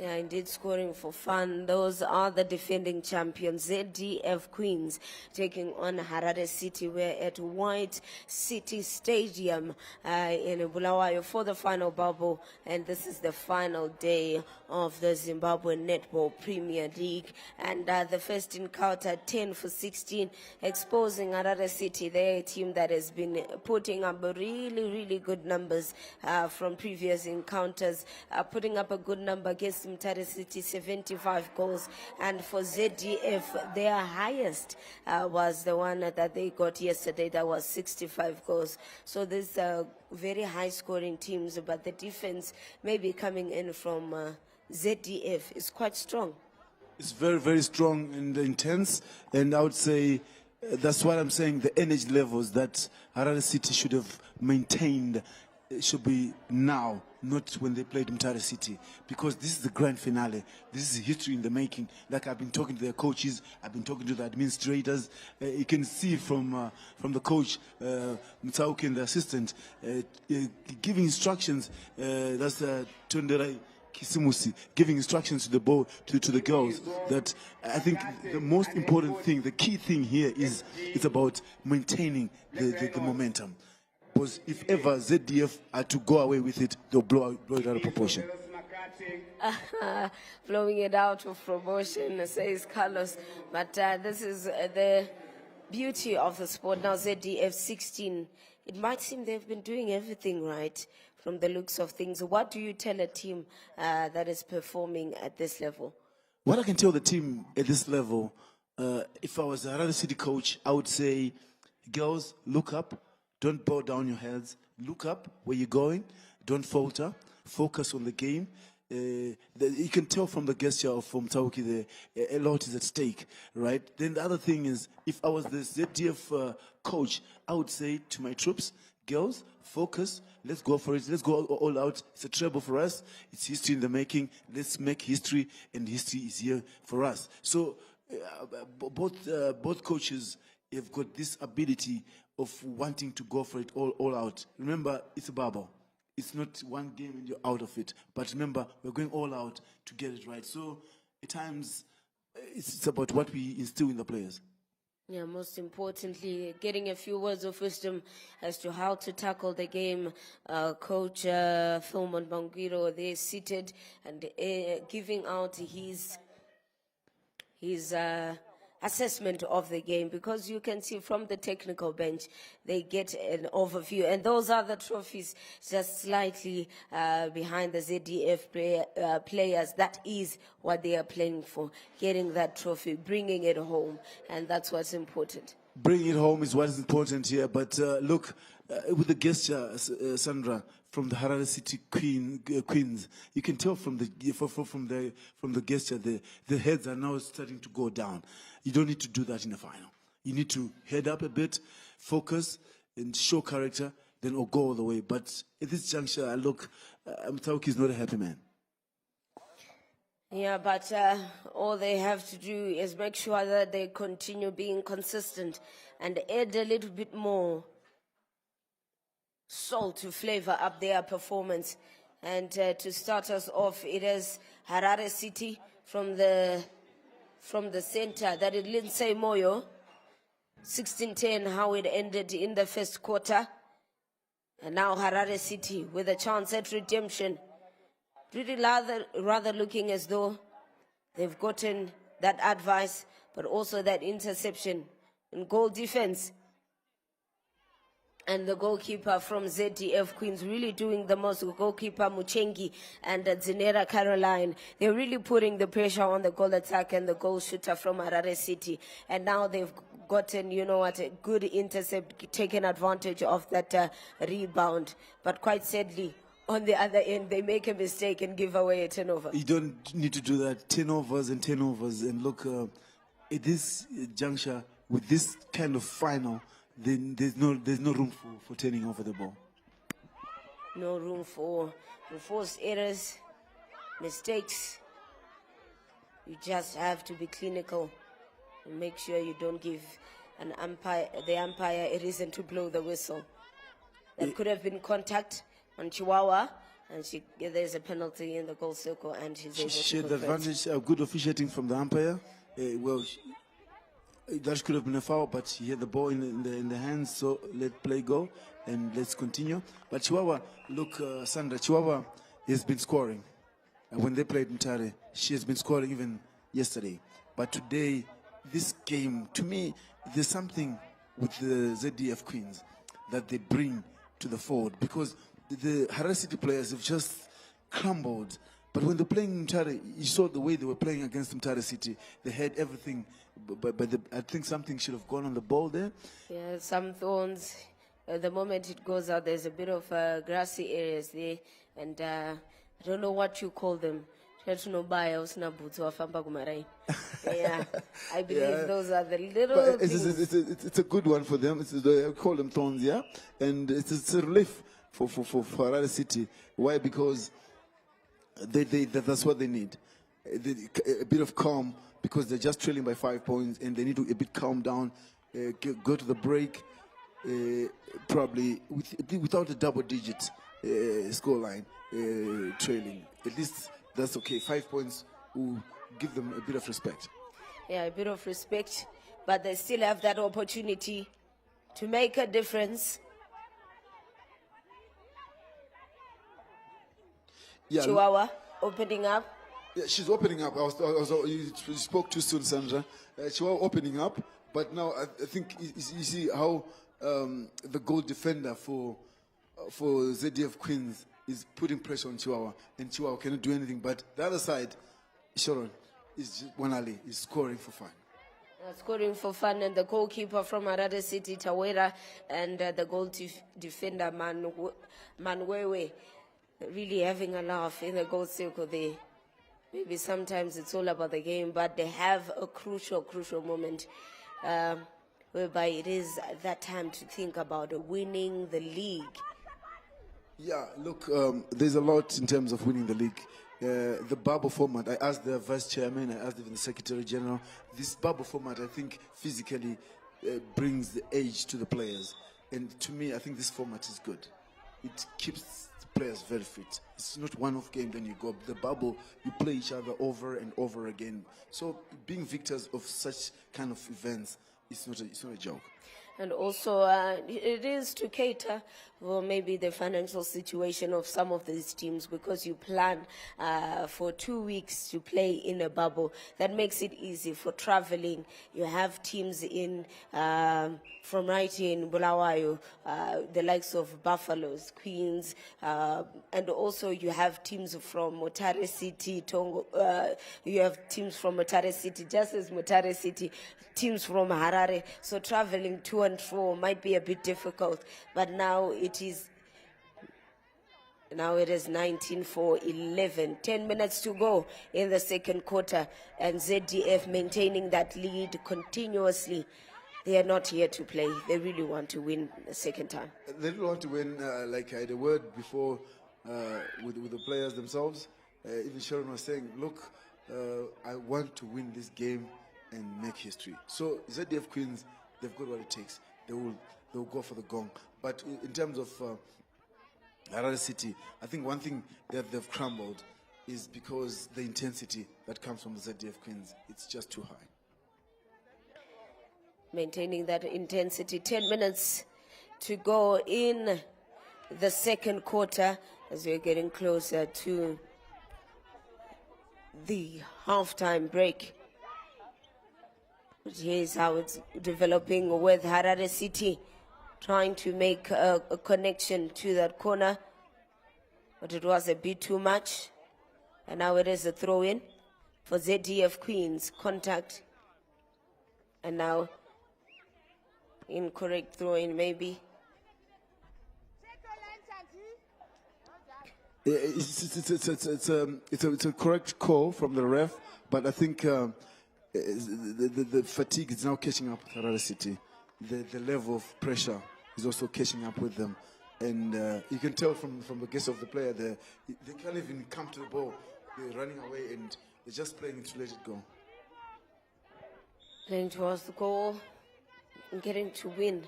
Yeah, indeed, scoring for fun. Those are the defending champions, ZDF Queens, taking on Harare City. We're at White City Stadium in Bulawayo for the final bubble, and this is the final day of the Zimbabwe Netball Premier League. And the first encounter, 10-16, exposing Harare City. They're a team that has been putting up really good numbers from previous encounters, putting up a good number against Mtare City, 75 goals, and for ZDF their highest was the one that they got yesterday, that was 65 goals. So these are very high scoring teams, but the defense maybe coming in from ZDF is quite strong. It's very strong and intense, and I would say that's what I'm saying, the energy levels that Harare City should have maintained should be now, not when they played Mtare City, because this is the grand finale. This is history in the making. Like, I've been talking to their coaches, I've been talking to the administrators. You can see from the coach, Mtauki, and the assistant, giving instructions. That's Tundera Kisimusi, giving instructions to the girls, that I think the most important thing, the key thing here is it's about maintaining the momentum. Because if ever ZDF are to go away with it, they'll blow it out of proportion. Blowing it out of proportion, says Carlos. But this is the beauty of the sport. Now ZDF 16, it might seem they've been doing everything right from the looks of things. What do you tell a team that is performing at this level? What I can tell the team at this level, if I was a Harare City coach, I would say, girls, look up. Don't bow down your heads. Look up where you're going. Don't falter. Focus on the game. You can tell from the gesture from Tauki there, a lot is at stake, right? Then the other thing is, if I was the ZDF coach, I would say to my troops, girls, focus. Let's go for it. Let's go all out. It's a treble for us. It's history in the making. Let's make history, and history is here for us. So both coaches have got this ability of wanting to go for it all out. Remember, it's a bubble. It's not one game and you're out of it. But remember, we're going all out to get it right. So at times, it's about what we instill in the players. Yeah, most importantly, getting a few words of wisdom as to how to tackle the game. Coach Philmon Bangiro, they're seated and giving out his assessment of the game, because you can see from the technical bench they get an overview, and those are the trophies just slightly behind the ZDF players. That is what they are playing for, getting that trophy, bringing it home, and that's what's important. Bringing it home is what is important here. But look, with the gesture, Sandra, from the Harare City Queens, you can tell from the gesture, the heads are now starting to go down. You don't need to do that in the final. You need to head up a bit, focus, and show character, then or go all the way. But at this juncture, look, Mtauki is not a happy man. Yeah, but all they have to do is make sure that they continue being consistent and add a little bit more salt to flavor up their performance. And to start us off, it is Harare City from the center. That is Lindsay Moyo, 16-10, how it ended in the first quarter. And now Harare City with a chance at redemption. Really rather looking as though they've gotten that advice, but also that interception and goal defense. And the goalkeeper from ZDF Queens really doing the most. Goalkeeper Muchengi and Zinera Caroline, they're really putting the pressure on the goal attack and the goal shooter from Harare City. And now they've gotten, a good intercept, taken advantage of that rebound. But quite sadly, on the other end, they make a mistake and give away a turnover. You don't need to do that. Turnovers. And look, at this juncture, with this kind of final, then there's no room for turning over the ball. No room for enforced errors, mistakes. You just have to be clinical and make sure you don't give the umpire a reason to blow the whistle. That could have been contact on Chihuahua, and there's a penalty in the goal circle, and she's able she to had the advantage, good officiating from the umpire. That could have been a foul, but he had the ball in the hands, so let play go, and let's continue. But Chihuahua, look, Sandra, Chihuahua has been scoring. When they played Mtare, she has been scoring even yesterday. But today, this game, to me, there's something with the ZDF Queens that they bring to the forward, because the Harare City players have just crumbled. But when they're playing Mtare, you saw the way they were playing against Mtare City. They had everything, but I think something should have gone on the ball there. Yeah, some thorns. The moment it goes out, there's a bit of grassy areas there, and I don't know what you call them. Yeah, I believe those are the little things. It's a good one for them. They call them thorns, yeah? And it's a relief for Harare City. Why? Because that's what they need. A bit of calm, because they're just trailing by 5 points, and they need to a bit calm down, go to the break, probably without a double-digit scoreline trailing. At least that's okay. 5 points will give them a bit of respect. Yeah, a bit of respect, but they still have that opportunity to make a difference. Yeah, Chihuahua opening up. Yeah, she's opening up. You spoke too soon, Sandra. Chihuahua opening up, but now I think you see how the goal defender for ZDF Queens is putting pressure on Chihuahua, and Chihuahua cannot do anything. But the other side, Sharon is Wanali is scoring for fun. Scoring for fun, and the goalkeeper from Harare City, Tawera, and the goal defender, Manwewe, really having a laugh in the goal circle there. Maybe sometimes it's all about the game, but they have a crucial moment whereby it is that time to think about winning the league. Yeah, look, there's a lot in terms of winning the league. The bubble format, I asked the vice chairman, I asked even the secretary general, this bubble format, I think, physically brings the age to the players. And to me, I think this format is good. It keeps the players very fit. It's not one-off game, then you go. The bubble, you play each other over and over again. So being victors of such kind of events, it's not a joke. And also, it is to cater for maybe the financial situation of some of these teams, because you plan for 2 weeks to play in a bubble. That makes it easy for traveling. You have teams in from right here in Bulawayo, the likes of Buffaloes, Queens, and also you have teams from Motare City, Tongo. You have teams from Motare City, just as Motare City, teams from Harare. So traveling to and fro might be a bit difficult, but now it is 19-4-11. 10 minutes to go in the second quarter, and ZDF maintaining that lead continuously. They are not here to play. They really want to win the second time. They really want to win. Like I had a word before with the players themselves. Even Sharon was saying, look, I want to win this game and make history. So ZDF Queens, they've got what it takes. They'll go for the gong. But in terms of Harare City, I think one thing that they've crumbled is because the intensity that comes from the ZDF Queens, it's just too high. Maintaining that intensity. 10 minutes to go in the second quarter as we're getting closer to the halftime break. Here's how it's developing with Harare City trying to make a connection to that corner, but it was a bit too much. And now it is a throw-in for ZDF Queens. Contact. And now incorrect throw-in maybe. It's a correct call from the ref, but I think the fatigue is now catching up with Harare City. The level of pressure is also catching up with them, and you can tell from the gait of the player there, they can't even come to the ball. They're running away and they're just playing to let it go. Playing towards the goal and getting to win.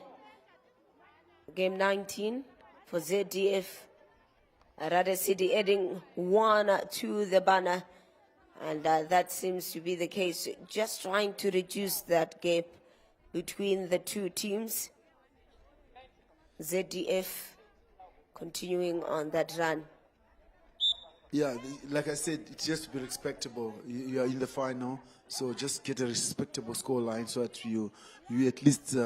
Game 19 for ZDF. Harare City adding 1 to the banner, and that seems to be the case. Just trying to reduce that gap between the two teams. ZDF continuing on that run. Yeah, like I said, it's just to be respectable. You are in the final, so just get a respectable scoreline so that you at least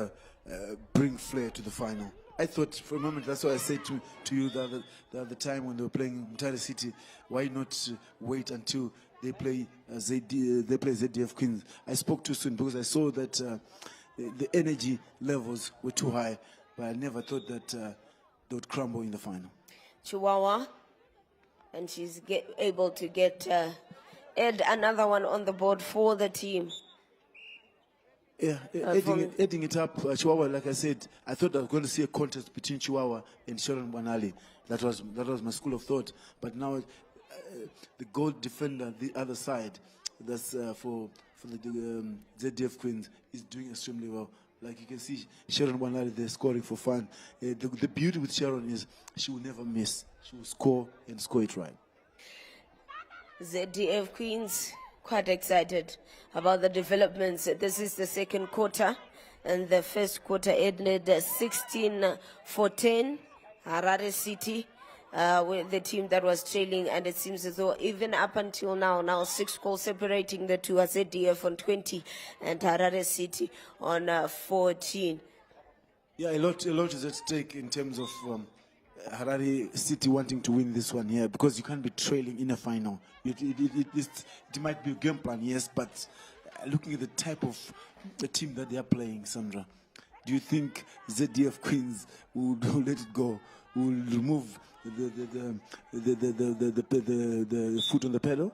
bring flair to the final. I thought for a moment, that's why I said to you the other time when they were playing Mutare City, why not wait until they play ZDF Queens? I spoke too soon because I saw that the energy levels were too high, but I never thought that they would crumble in the final. Chihuahua, and she's able to add another one on the board for the team. Yeah, adding it up, Chihuahua, like I said, I thought I was going to see a contest between Chihuahua and Sharon Banali. That was my school of thought. But now the goal defender, the other side, that's for the ZDF Queens, is doing extremely well. Like you can see, Sharon Banali, they're scoring for fun. The beauty with Sharon is she will never miss. She will score and score it right. ZDF Queens quite excited about the developments. This is the second quarter, and the first quarter ended 16-10. Harare City with the team that was trailing, and it seems as though even up until now 6 goals separating the two. ZDF on 20 and Harare City on 14. Yeah, a lot is at stake in terms of Harare City wanting to win this one here, because you can't be trailing in a final. It might be a game plan, yes, but looking at the type of the team that they are playing, Sandra, do you think ZDF Queens will let it go, will remove the foot on the pedal?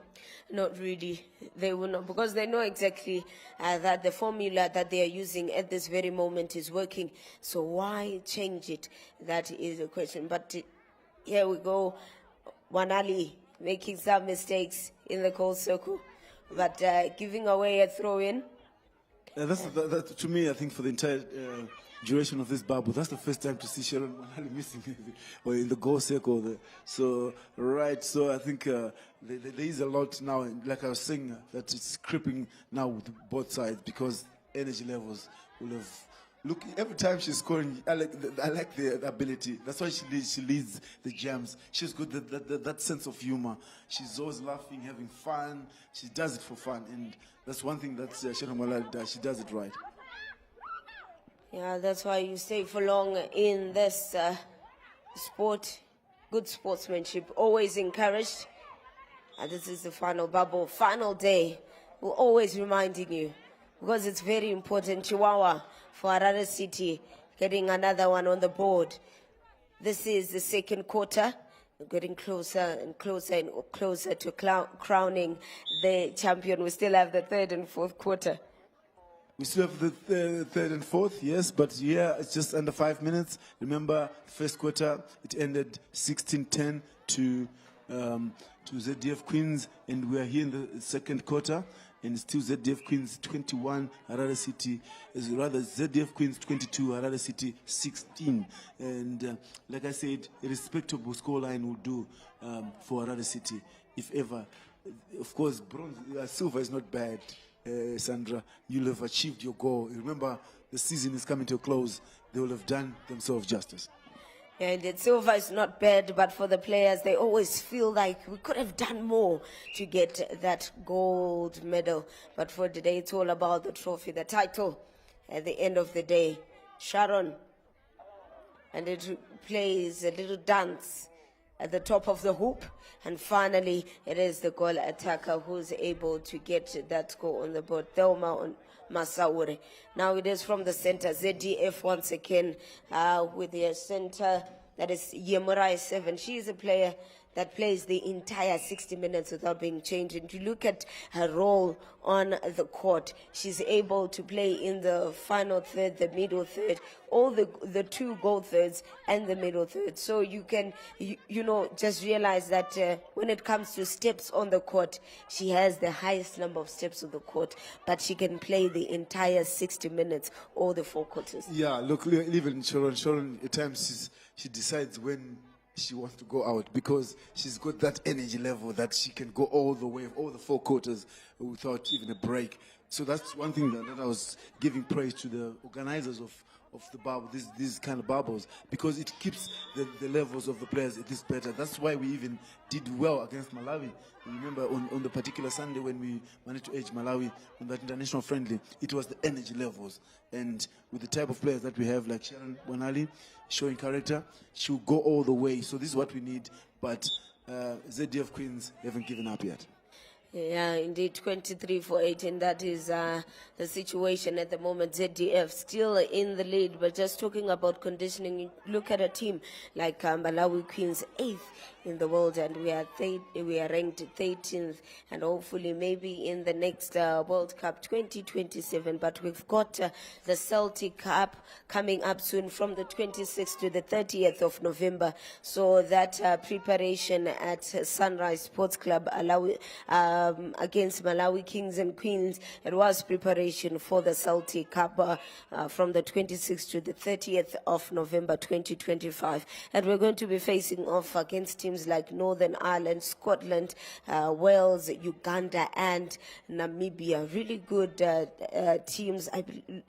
Not really. They will not, because they know exactly that the formula that they are using at this very moment is working. So why change it? That is a question. But here we go. Wanali making some mistakes in the goal circle, but giving away a throw-in. That's to me, I think for the entire duration of this bubble, that's the first time to see Sharon Wanali missing or in the goal circle. So I think there is a lot now, like I was saying, that it's creeping now with both sides, because energy levels will have Look, every time she's scoring, I like the ability. That's why she leads the jams. She's got that sense of humor. She's always laughing, having fun. She does it for fun, and that's one thing that Sharon Malala does. She does it right. Yeah, that's why you stay for long in this sport. Good sportsmanship, always encouraged. And this is the final bubble, final day. We're always reminding you, because it's very important. Chihuahua for Harare City, getting another one on the board. This is the second quarter. We're getting closer and closer and closer to crowning the champion. We still have the third and fourth quarter. We still have the third and fourth, yes, but yeah, it's just under 5 minutes. Remember, first quarter, it ended 16-10 to ZDF Queens, and we are here in the second quarter, and it's still ZDF Queens 21, Harare City, rather ZDF Queens 22, Harare City 16. And like I said, a respectable scoreline will do for Harare City, if ever. Of course, bronze, silver is not bad. Sandra, you'll have achieved your goal. Remember, the season is coming to a close. They will have done themselves justice. And the silver is not bad, but for the players, they always feel like we could have done more to get that gold medal. But for today, it's all about the trophy, the title at the end of the day. Sharon, and it plays a little dance at the top of the hoop. And finally, it is the goal attacker who's able to get that goal on the board. Thelma on Masaure. Now it is from the center. ZDF once again with their center. That is Yemurai 7. She is a player that plays the entire 60 minutes without being changed. And you look at her role on the court, she's able to play in the final third, the middle third, all the two goal thirds and the middle third. So you can, you know, just realize that when it comes to steps on the court, she has the highest number of steps on the court, but she can play the entire 60 minutes, all the four quarters. Yeah, look, even Sharon, at times she decides when she wants to go out, because she's got that energy level that she can go all the way, all the four quarters without even a break. So that's one thing that I was giving praise to the organizers of the bubble, these kind of bubbles, because it keeps the levels of the players at this better. That's why we even did well against Malawi. Remember on the particular Sunday when we managed to edge Malawi on that international friendly, it was the energy levels. And with the type of players that we have, like Sharon Bonali, showing character, she'll go all the way. So this is what we need. But ZDF Queens haven't given up yet. Yeah, indeed, 23-8, and that is the situation at the moment. ZDF still in the lead, but just talking about conditioning, look at a team like Malawi Queens, 8th in the world, and we are ranked 13th, and hopefully maybe in the next World Cup 2027. But we've got the Celtic Cup coming up soon from the 26th to the 30th of November. So that preparation at Sunrise Sports Club against Malawi Kings and Queens, it was preparation for the Celtic Cup from the 26th to the 30th of November 2025. And we're going to be facing off against teams like Northern Ireland, Scotland, Wales, Uganda, and Namibia. Really good teams.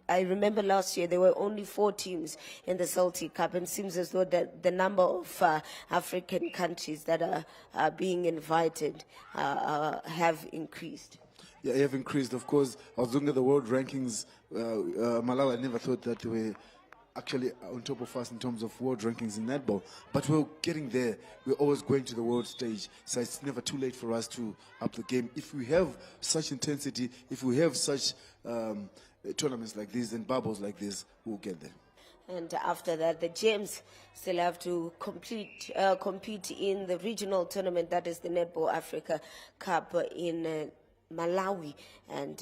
I remember last year there were only 4 teams in the Celtic Cup, and it seems as though that the number of African countries that are being invited have increased. Yeah, they have increased. Of course, I was looking at the world rankings. Malawi, I never thought that they were actually on top of us in terms of world rankings in netball. But we're getting there. We're always going to the world stage. So it's never too late for us to up the game. If we have such intensity, if we have such tournaments like this and bubbles like this, we'll get there. And after that, the Gems still have to compete in the regional tournament, that is the Netball Africa Cup in Malawi, and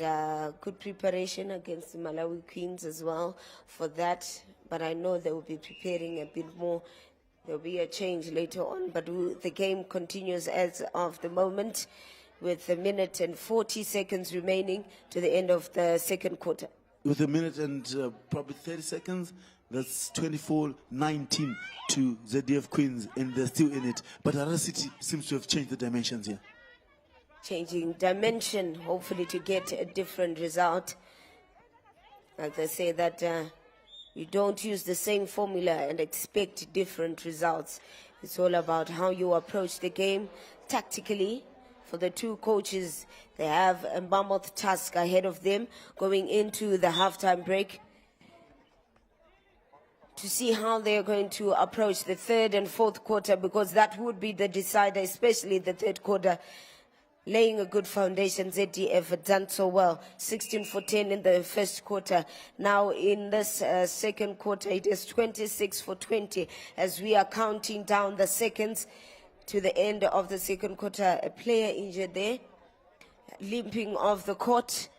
good preparation against the Malawi Queens as well for that. But I know they will be preparing a bit more. There will be a change later on, but the game continues as of the moment with 1 minute and 40 seconds remaining to the end of the second quarter. With 1 minute and probably 30 seconds, that's 24-19 to ZDF Queens, and they're still in it. But Harare City seems to have changed the dimensions here. Changing dimension, hopefully to get a different result. Like they say that You don't use the same formula and expect different results. It's all about how you approach the game tactically. For the two coaches, they have a mammoth task ahead of them going into the halftime break to see how they're going to approach the third and fourth quarter, because that would be the decider, especially the third quarter. Laying a good foundation, ZDF had done so well. 16 for 10 in the first quarter. Now in this second quarter, it is 26 for 20 as we are counting down the seconds to the end of the second quarter. A player injured there, limping off the court.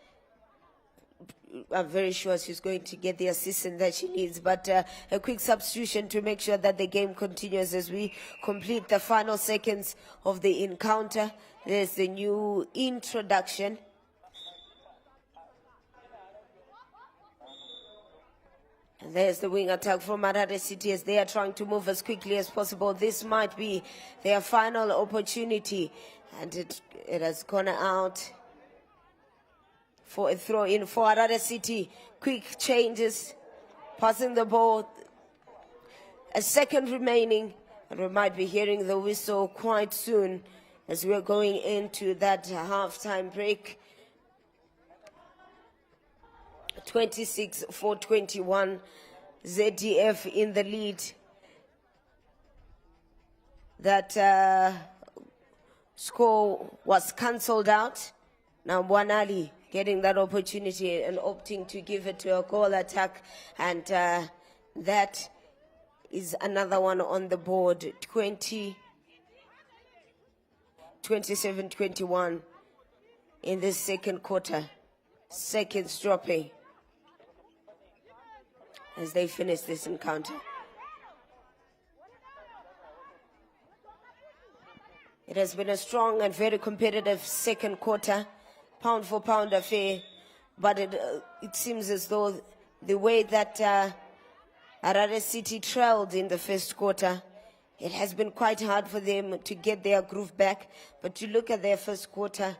I'm very sure she's going to get the assistance that she needs, but a quick substitution to make sure that the game continues as we complete the final seconds of the encounter. There's the new introduction. And there's the wing attack from Harare City as they are trying to move as quickly as possible. This might be their final opportunity, and it has gone out for a throw in for Harare City. Quick changes, passing the ball. A second remaining, and we might be hearing the whistle quite soon as we're going into that halftime break. 26 for 21, ZDF in the lead. That score was cancelled out. Now Wanali getting that opportunity and opting to give it to a goal attack, and that is another one on the board. 27-21 in the second quarter. Seconds dropping as they finish this encounter. It has been a strong and very competitive second quarter, pound for pound affair, but it seems as though the way that Harare City trailed in the first quarter, it has been quite hard for them to get their groove back. But you look at their first quarter,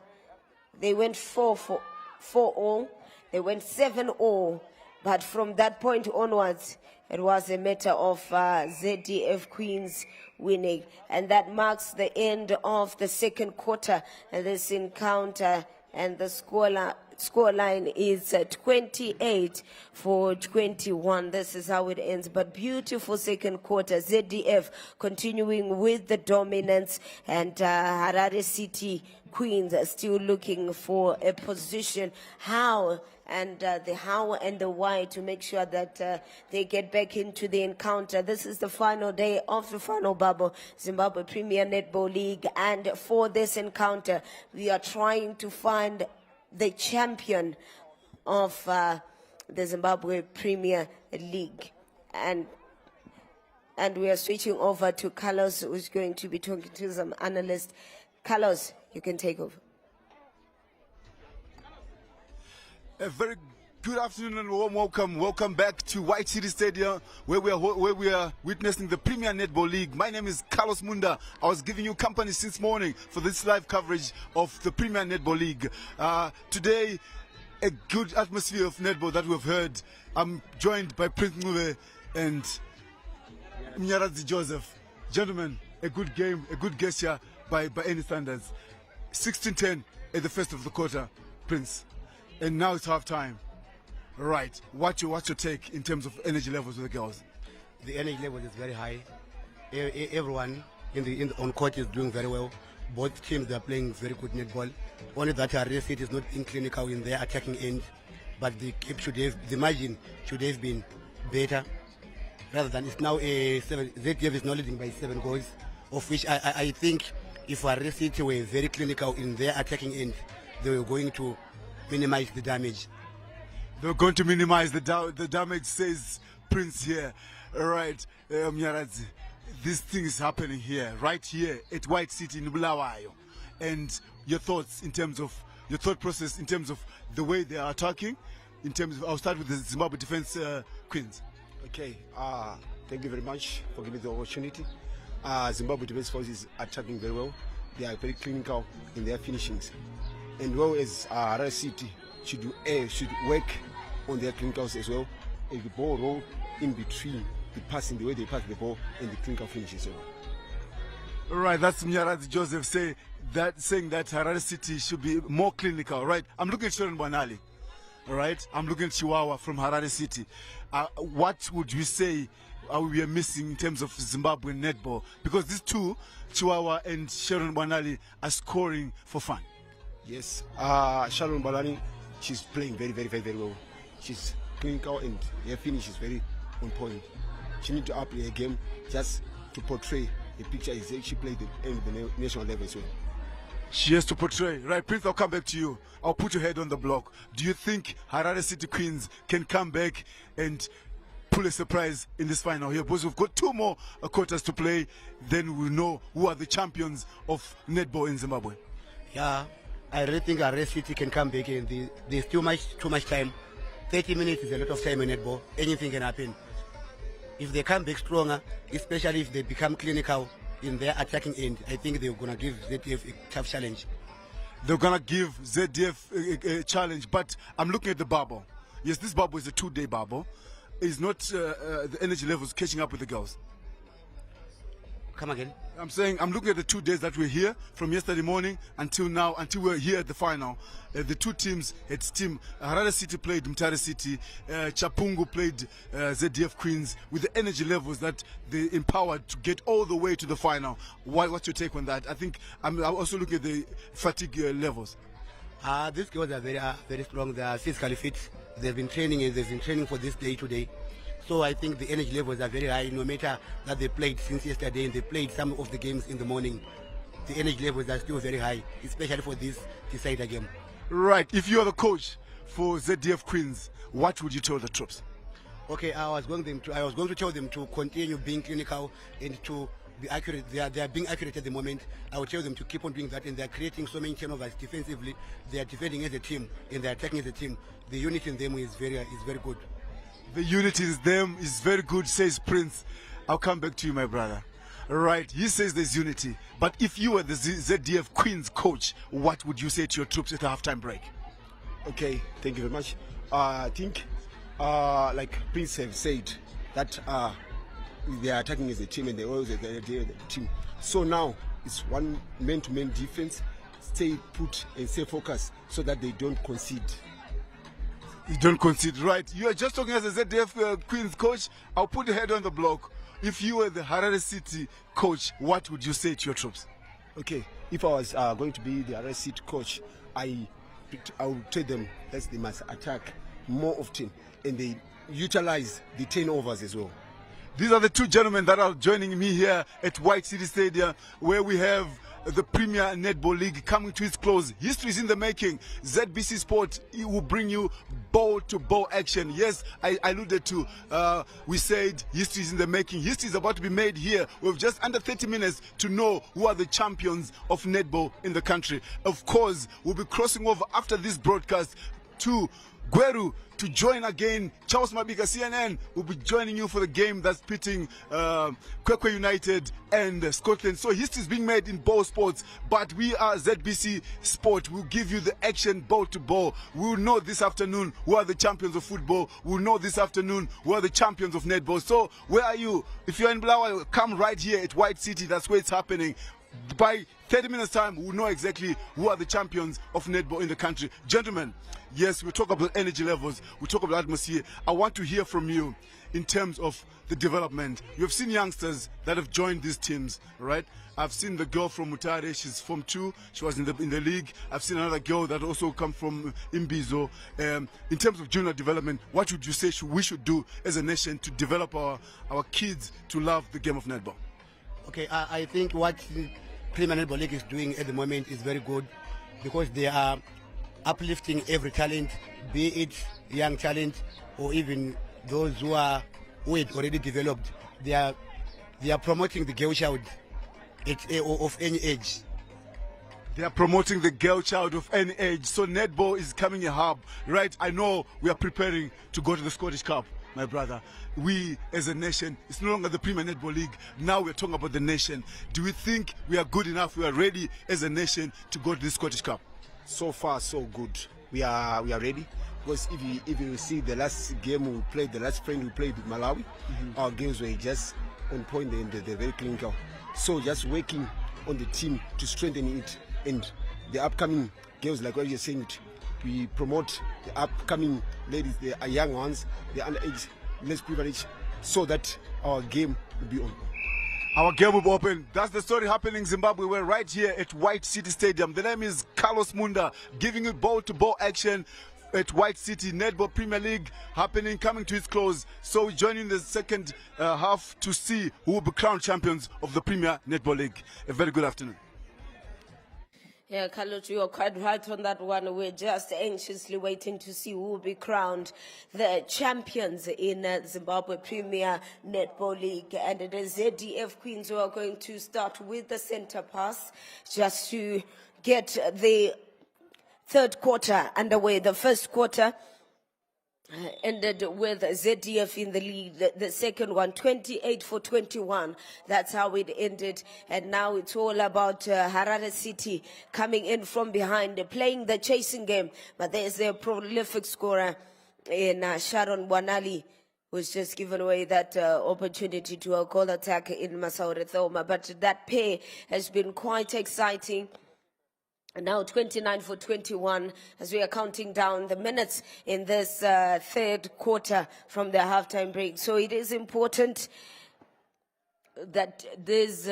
they went 4-all, they went 7-all, but from that point onwards, it was a matter of ZDF Queens winning, and that marks the end of the second quarter and this encounter, and the scoreline is 28 for 21. This is how it ends, but beautiful second quarter. ZDF continuing with the dominance, and Harare City Queens are still looking for a position. How and the how and the why to make sure that they get back into the encounter. This is the final day of the final bubble, Zimbabwe Premier Netball League, and for this encounter, we are trying to find the champion of the Zimbabwe Premier League. And we are switching over to Carlos, who's going to be talking to some analysts. Carlos, you can take over. A very good afternoon and warm welcome. Welcome back to White City Stadium, where we are witnessing the Premier Netball League. My name is Carlos Munda. I was giving you company since morning for this live coverage of the Premier Netball League. Today, a good atmosphere of netball that we've heard. I'm joined by Prince Ngube and Mnyaradzi Joseph. Gentlemen, a good game, a good gesture by any standards. 16-10 at the first of the quarter, Prince. And now it's half time. Right. What's your take in terms of energy levels with the girls? The energy level is very high. Everyone on court is doing very well. Both teams are playing very good netball. Only that Harare City is not in clinical in their attacking end, but the margin should have been better. Rather than it's now a 7. ZDF is now leading by 7 goals, of which I think if Harare City were very clinical in their attacking end, they were going to minimize the damage. They're going to minimize the damage, says Prince here. All right, Mnyaradzi, this thing is happening here, right here at White City in Bulawayo. And your thoughts in terms of, your thought process in terms of the way they are attacking, in terms of, I'll start with the Zimbabwe Defense Queens. Okay, thank you very much for giving me the opportunity. Zimbabwe Defense Force is attacking very well. They are very clinical in their finishings. And well as Harare City should work on their clinicals as well. If the ball roll in between the passing, the way they pass the ball, and the clinical finishes. So. Right, that's Mnyaradzi Joseph saying that Harare City should be more clinical, right? I'm looking at Sharon Banali, all right? I'm looking at Chihuahua from Harare City. What would you say we are missing in terms of Zimbabwean netball? Because these two, Chihuahua and Sharon Banali, are scoring for fun. Yes, Sharon Banali, she's playing very, very, very, very well. She's clinical and her finish is very on point. She needs to upplay a game just to portray the picture is she played in the national level as well. She has to portray. Right, Prince, I'll come back to you. I'll put your head on the block. Do you think Harare City Queens can come back and pull a surprise in this final here? Because we've got 2 more quarters to play. Then we'll know who are the champions of netball in Zimbabwe. Yeah, I really think Harare City can come back and there's too much time. 30 minutes is a lot of time in netball. Anything can happen. If they come back stronger, especially if they become clinical in their attacking end, I think they're going to give ZDF a tough challenge. They're going to give ZDF a challenge, but I'm looking at the bubble. Yes, this bubble is a 2-day bubble. It's not the energy levels catching up with the girls. Come again? I'm saying I'm looking at the 2 days that we're here from yesterday morning until now, until we're here at the final. The two teams, it's team Harare City played Mtare City, Chapungu played ZDF Queens with the energy levels that they empowered to get all the way to the final. What's your take on that? I think I'm also looking at the fatigue levels. These girls are very strong. They are physically fit. They've been training for this day today. So I think the energy levels are very high, no matter that they played since yesterday and they played some of the games in the morning. The energy levels are still very high, especially for this decider game. Right. If you are the coach for ZDF Queens, what would you tell the troops? Okay, I was going to tell them to continue being clinical and to be accurate. They are being accurate at the moment. I will tell them to keep on doing that, and they are creating so many turnovers defensively. They are defending as a team and they are attacking as a team. The unity in them is very good. The unity in them is very good, says Prince. I'll come back to you, my brother. Right, he says there's unity. But if you were the ZDF Queens coach, what would you say to your troops at the halftime break? Okay, thank you very much. I think, like Prince have said, that they are attacking as a team and they always are the team. So now it's one man-to-man defense. Stay put and stay focused so that they don't concede. You don't concede, right? You are just talking as a ZDF Queens coach. I'll put your head on the block. If you were the Harare City coach, what would you say to your troops? Okay, if I was going to be the Harare City coach, I would tell them that they must attack more often and they utilize the turnovers as well. These are the two gentlemen that are joining me here at White City Stadium, where we have the Premier Netball League coming to its close. History is in the making. ZBC Sport will bring you ball-to-ball action. Yes, I alluded to, we said history is in the making. History is about to be made here. We have just under 30 minutes to know who are the champions of netball in the country. Of course, we'll be crossing over after this broadcast to Gweru to join again. Charles Mabika, CNN, will be joining you for the game that's pitting Kwekwe United and Scotland. So history is being made in ball sports, but we are ZBC Sport. We'll give you the action ball to ball. We'll know this afternoon who are the champions of football. We'll know this afternoon who are the champions of netball. So where are you? If you're in Blawa, come right here at White City. That's where it's happening. By 30 minutes time, we'll know exactly who are the champions of netball in the country. Gentlemen, yes, we talk about energy levels, we talk about atmosphere. I want to hear from you in terms of the development. You've seen youngsters that have joined these teams, right? I've seen the girl from Mutare, she's Form 2, she was in the league. I've seen another girl that also come from Imbizo. In terms of junior development, what would you say we should do as a nation to develop our kids to love the game of netball? Okay, I think what Premier Netball League is doing at the moment is very good because they are uplifting every talent, be it young talent or even those who had already developed. They are promoting the girl child of any age. They are promoting the girl child of any age. So netball is coming a hub, right? I know we are preparing to go to the Scottish Cup, my brother. We as a nation, it's no longer the Premier Netball League. Now we're talking about the nation. Do we think we are good enough? We are ready as a nation to go to the Scottish Cup? So far, so good. We are ready. Because if you see the last game we played, the last friend we played with Malawi, our games were just on point and they're very clinical. So just working on the team to strengthen it, and the upcoming games, like what you're saying, we promote the upcoming ladies, the young ones, the underage, less privileged, so that our game will be on. Our game will be open. That's the story happening in Zimbabwe. We're right here at White City Stadium. The name is Carlos Munda, giving you ball-to-ball action at White City. Netball Premier League happening, coming to its close. So we join you in the second half to see who will be crowned champions of the Premier Netball League. A very good afternoon. Yeah, Carlos, you are quite right on that one. We're just anxiously waiting to see who will be crowned the champions in Zimbabwe Premier Netball League. And it is ZDF Queens who are going to start with the center pass just to get the third quarter underway. The first quarter ended with ZDF in the lead. The second one, 28-21. That's how it ended. And now it's all about Harare City coming in from behind, playing the chasing game. But there's a prolific scorer in Sharon Wanali, who's just given away that opportunity to a goal attack in Masaure Thoma. But that pair has been quite exciting. Now 29-21 as we are counting down the minutes in this third quarter from the halftime break. So it is important that there's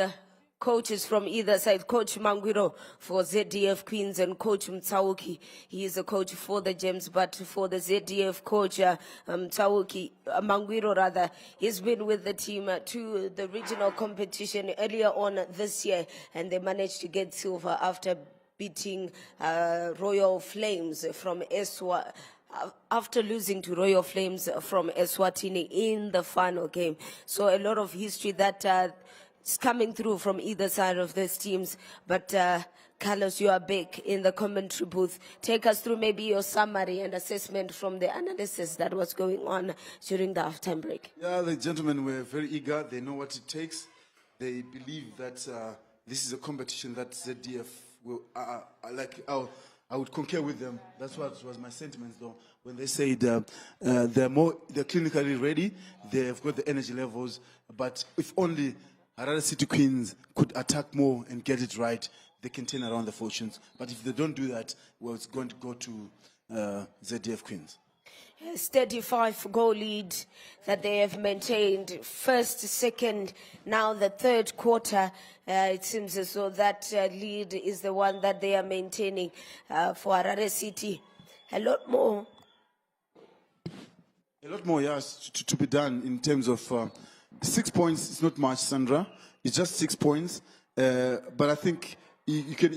coaches from either side, Coach Mangwiro for ZDF Queens and Coach Mtsauki. He is a coach for the Gems, but for the ZDF coach, Mangwiro rather, he's been with the team to the regional competition earlier on this year, and they managed to get silver after beating Royal Flames from after losing to Royal Flames from Eswatini in the final game. So a lot of history that is coming through from either side of these teams. But Carlos, you are back in the commentary booth. Take us through maybe your summary and assessment from the analysis that was going on during the halftime break. Yeah, the gentlemen were very eager. They know what it takes. They believe that this is a competition that ZDF will, I would concur with them. That's what was my sentiments, though, when they said they're clinically ready, they've got the energy levels, but if only Harare City Queens could attack more and get it right, they can turn around the fortunes. But if they don't do that, well, it's going to go to ZDF Queens. Yes, 35-goal lead that they have maintained. First, second, now the third quarter. It seems as though that lead is the one that they are maintaining for Harare City. A lot more, yes, to be done in terms of 6 points. It's not much, Sandra. It's just 6 points. But I think you can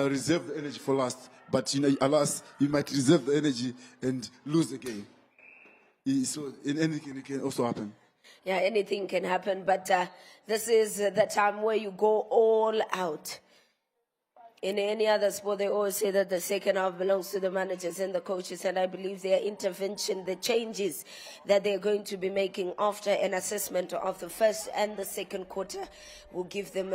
reserve the energy for last. But, alas, you might reserve the energy and lose the game. So in anything, it can also happen. Yeah, anything can happen, but this is the time where you go all out. In any other sport, they always say that the second half belongs to the managers and the coaches, and I believe their intervention, the changes that they're going to be making after an assessment of the first and the second quarter will give them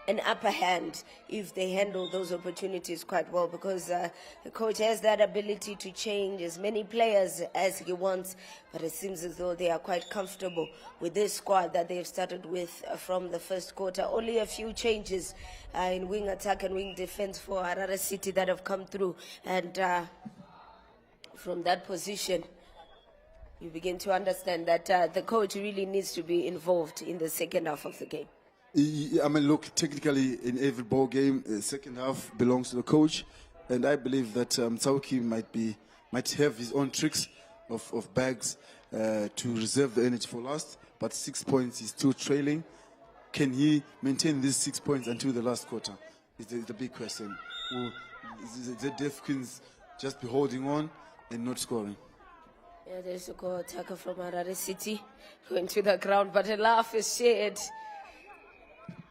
an upper hand if they handle those opportunities quite well, because the coach has that ability to change as many players as he wants, but it seems as though they are quite comfortable with this squad that they've started with from the first quarter. Only a few changes in wing attack and wing defense for Harare City that have come through, and from that position you begin to understand that the coach really needs to be involved in the second half of the game. I mean, look, technically in every ball game, the second half belongs to the coach, and I believe that Mtsauki might have his own tricks of bags to reserve the energy for last. But 6 points is still trailing. Can he maintain these 6 points until the last quarter? Is the big question. Will the Deaf Queens just be holding on and not scoring? Yeah, there's a goal attacker from Harare City going to the ground, but a laugh is shared.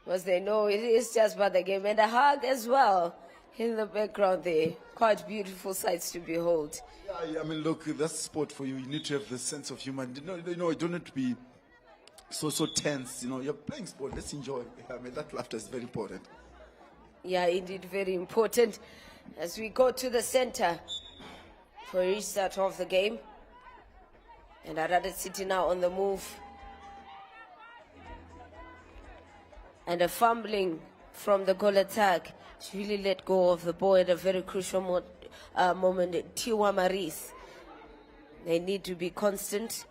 Because they know it is just about the game, and a hug as well in the background there. Quite beautiful sights to behold. Yeah, I mean, look, that's sport for you. You need to have the sense of humor. You don't need to be so tense. You're playing sport. Let's enjoy. I mean, that laughter is very important. Yeah, indeed, very important. As we go to the center for a restart of the game. And Harare City now on the move. And a fumbling from the goal attack. She really let go of the ball at a very crucial moment. Tiwa Maris. They need to be constant.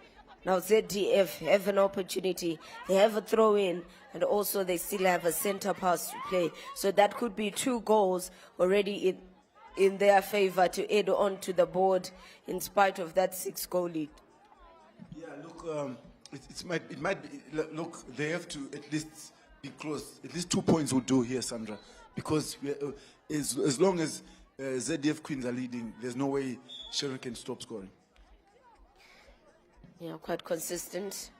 Now ZDF have an opportunity. They have a throw in, and also they still have a center pass to play. So that could be 2 goals already in their favor to add on to the board in spite of that 6-goal lead. Yeah, look, it might be, look, they have to at least be close. At least 2 points will do here, Sandra, because as long as ZDF Queens are leading, there's no way Sharon can stop scoring. Yeah, quite consistent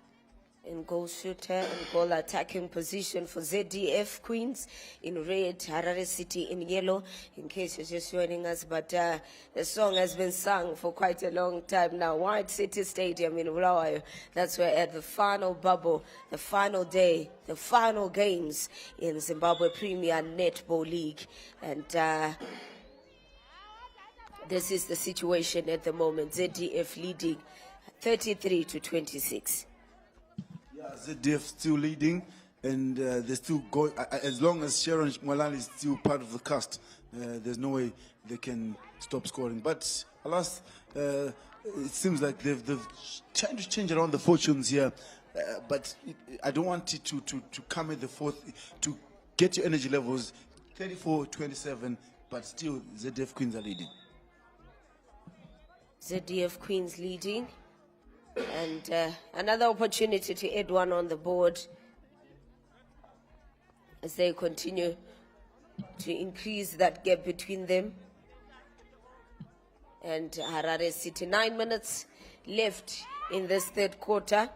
in goal shooter and goal attacking position for ZDF Queens in red, Harare City in yellow, in case you're just joining us. But the song has been sung for quite a long time now. White City Stadium in Bulawayo. That's where at the final bubble, the final day, the final games in Zimbabwe Premier Netball League. And this is the situation at the moment. ZDF leading 33-26. Yeah, ZDF still leading, and they're still going. As long as Sharon Mwalani is still part of the cast, there's no way they can stop scoring. But alas, it seems like they've trying to change around the fortunes here. But I don't want it to come at the fourth, to get your energy levels 34-27, but still ZDF Queens are leading. ZDF Queens leading. And another opportunity to add one on the board as they continue to increase that gap between them. And Harare City, 9 minutes left in this 3rd quarter.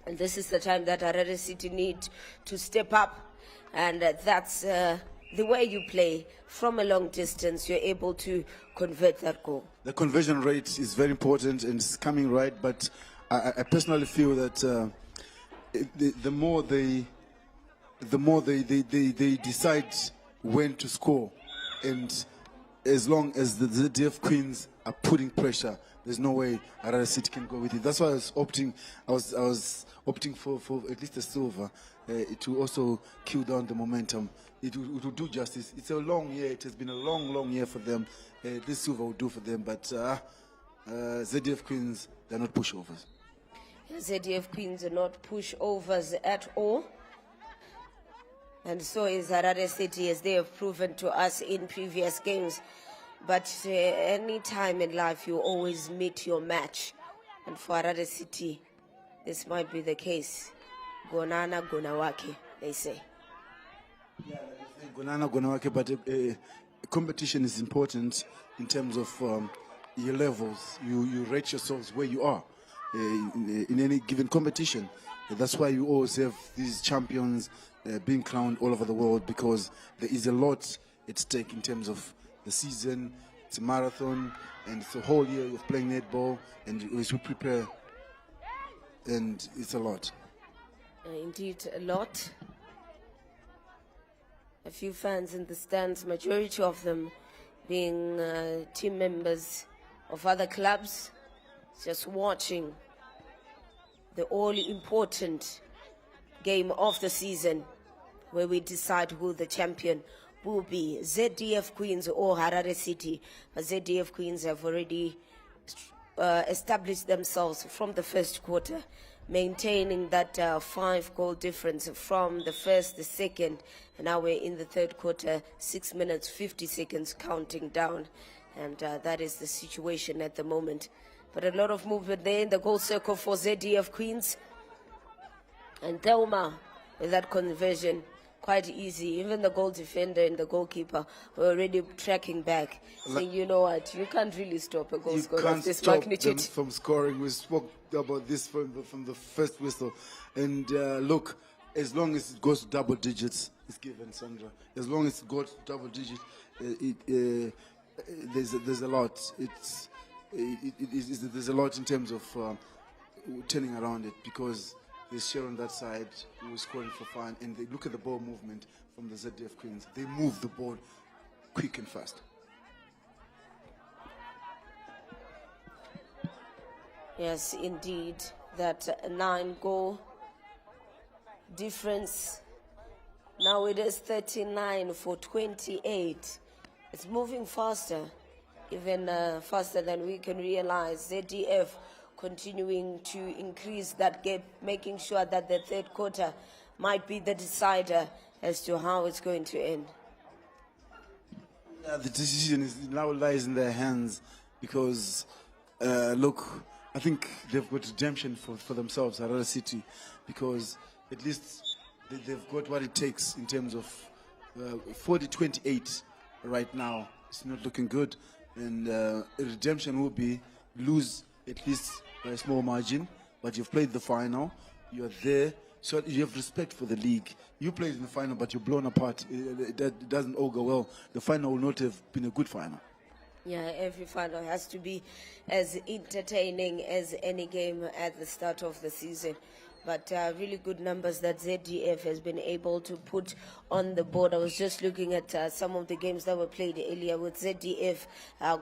And this is the time that Harare City need to step up. And that's the way you play from a long distance, you're able to convert that goal. The conversion rate is very important and it's coming right, but I personally feel that the more they decide when to score, and as long as the ZDF Queens are putting pressure, there's no way Harare City can go with it. That's why I was opting for at least a silver to also kill down the momentum. It will do justice. It's a long year. It has been a long year for them. This silver will do for them, but ZDF Queens, they're not pushovers. ZDF Queens are not pushovers at all. And so is Harare City, as they have proven to us in previous games. But any time in life, you always meet your match. And for Harare City, this might be the case. Gonana, Gonawake, they say. Yeah, Gonana, Gonawake, but competition is important in terms of your levels. You rate yourselves where you are in any given competition. That's why you always have these champions being crowned all over the world, because there is a lot at stake in terms of the season. It's a marathon, and it's a whole year of playing netball, and as we prepare, and it's a lot. Indeed, a lot. A few fans in the stands, majority of them being team members of other clubs, just watching the all-important game of the season, where we decide who the champion will be, ZDF Queens or Harare City. But ZDF Queens have already established themselves from the 1st quarter, maintaining that 5-goal difference from the 1st, the 2nd, and now we're in the 3rd quarter, 6 minutes, 50 seconds counting down. And that is the situation at the moment. But a lot of movement there in the goal circle for ZDF Queens. And Thelma, with that conversion, quite easy. Even the goal defender and the goalkeeper were already tracking back, saying, you know what, you can't really stop a goal scorer of this magnitude. You can't stop them from scoring. We spoke about this from the first whistle. And look, as long as it goes to double digits, it's given, Sandra. As long as it goes to double digits, there's a lot. There's a lot in terms of turning around it, because there's Sharon on that side who was scoring for fun, and they look at the ball movement from the ZDF Queens. They move the ball quick and fast. Yes, indeed. That 9-goal difference. Now it is 39 for 28. It's moving faster, even faster than we can realize. ZDF continuing to increase that gap, making sure that the third quarter might be the decider as to how it's going to end. The decision now lies in their hands because, look, I think they've got redemption for themselves, Harare City, because at least they've got what it takes in terms of 40-28 right now. It's not looking good, and redemption will be lose at least by a small margin, but you've played the final, you're there, so you have respect for the league. You played in the final, but you're blown apart. That doesn't all go well. The final will not have been a good final. Yeah, every final has to be as entertaining as any game at the start of the season. But really good numbers that ZDF has been able to put on the board. I was just looking at some of the games that were played earlier with ZDF.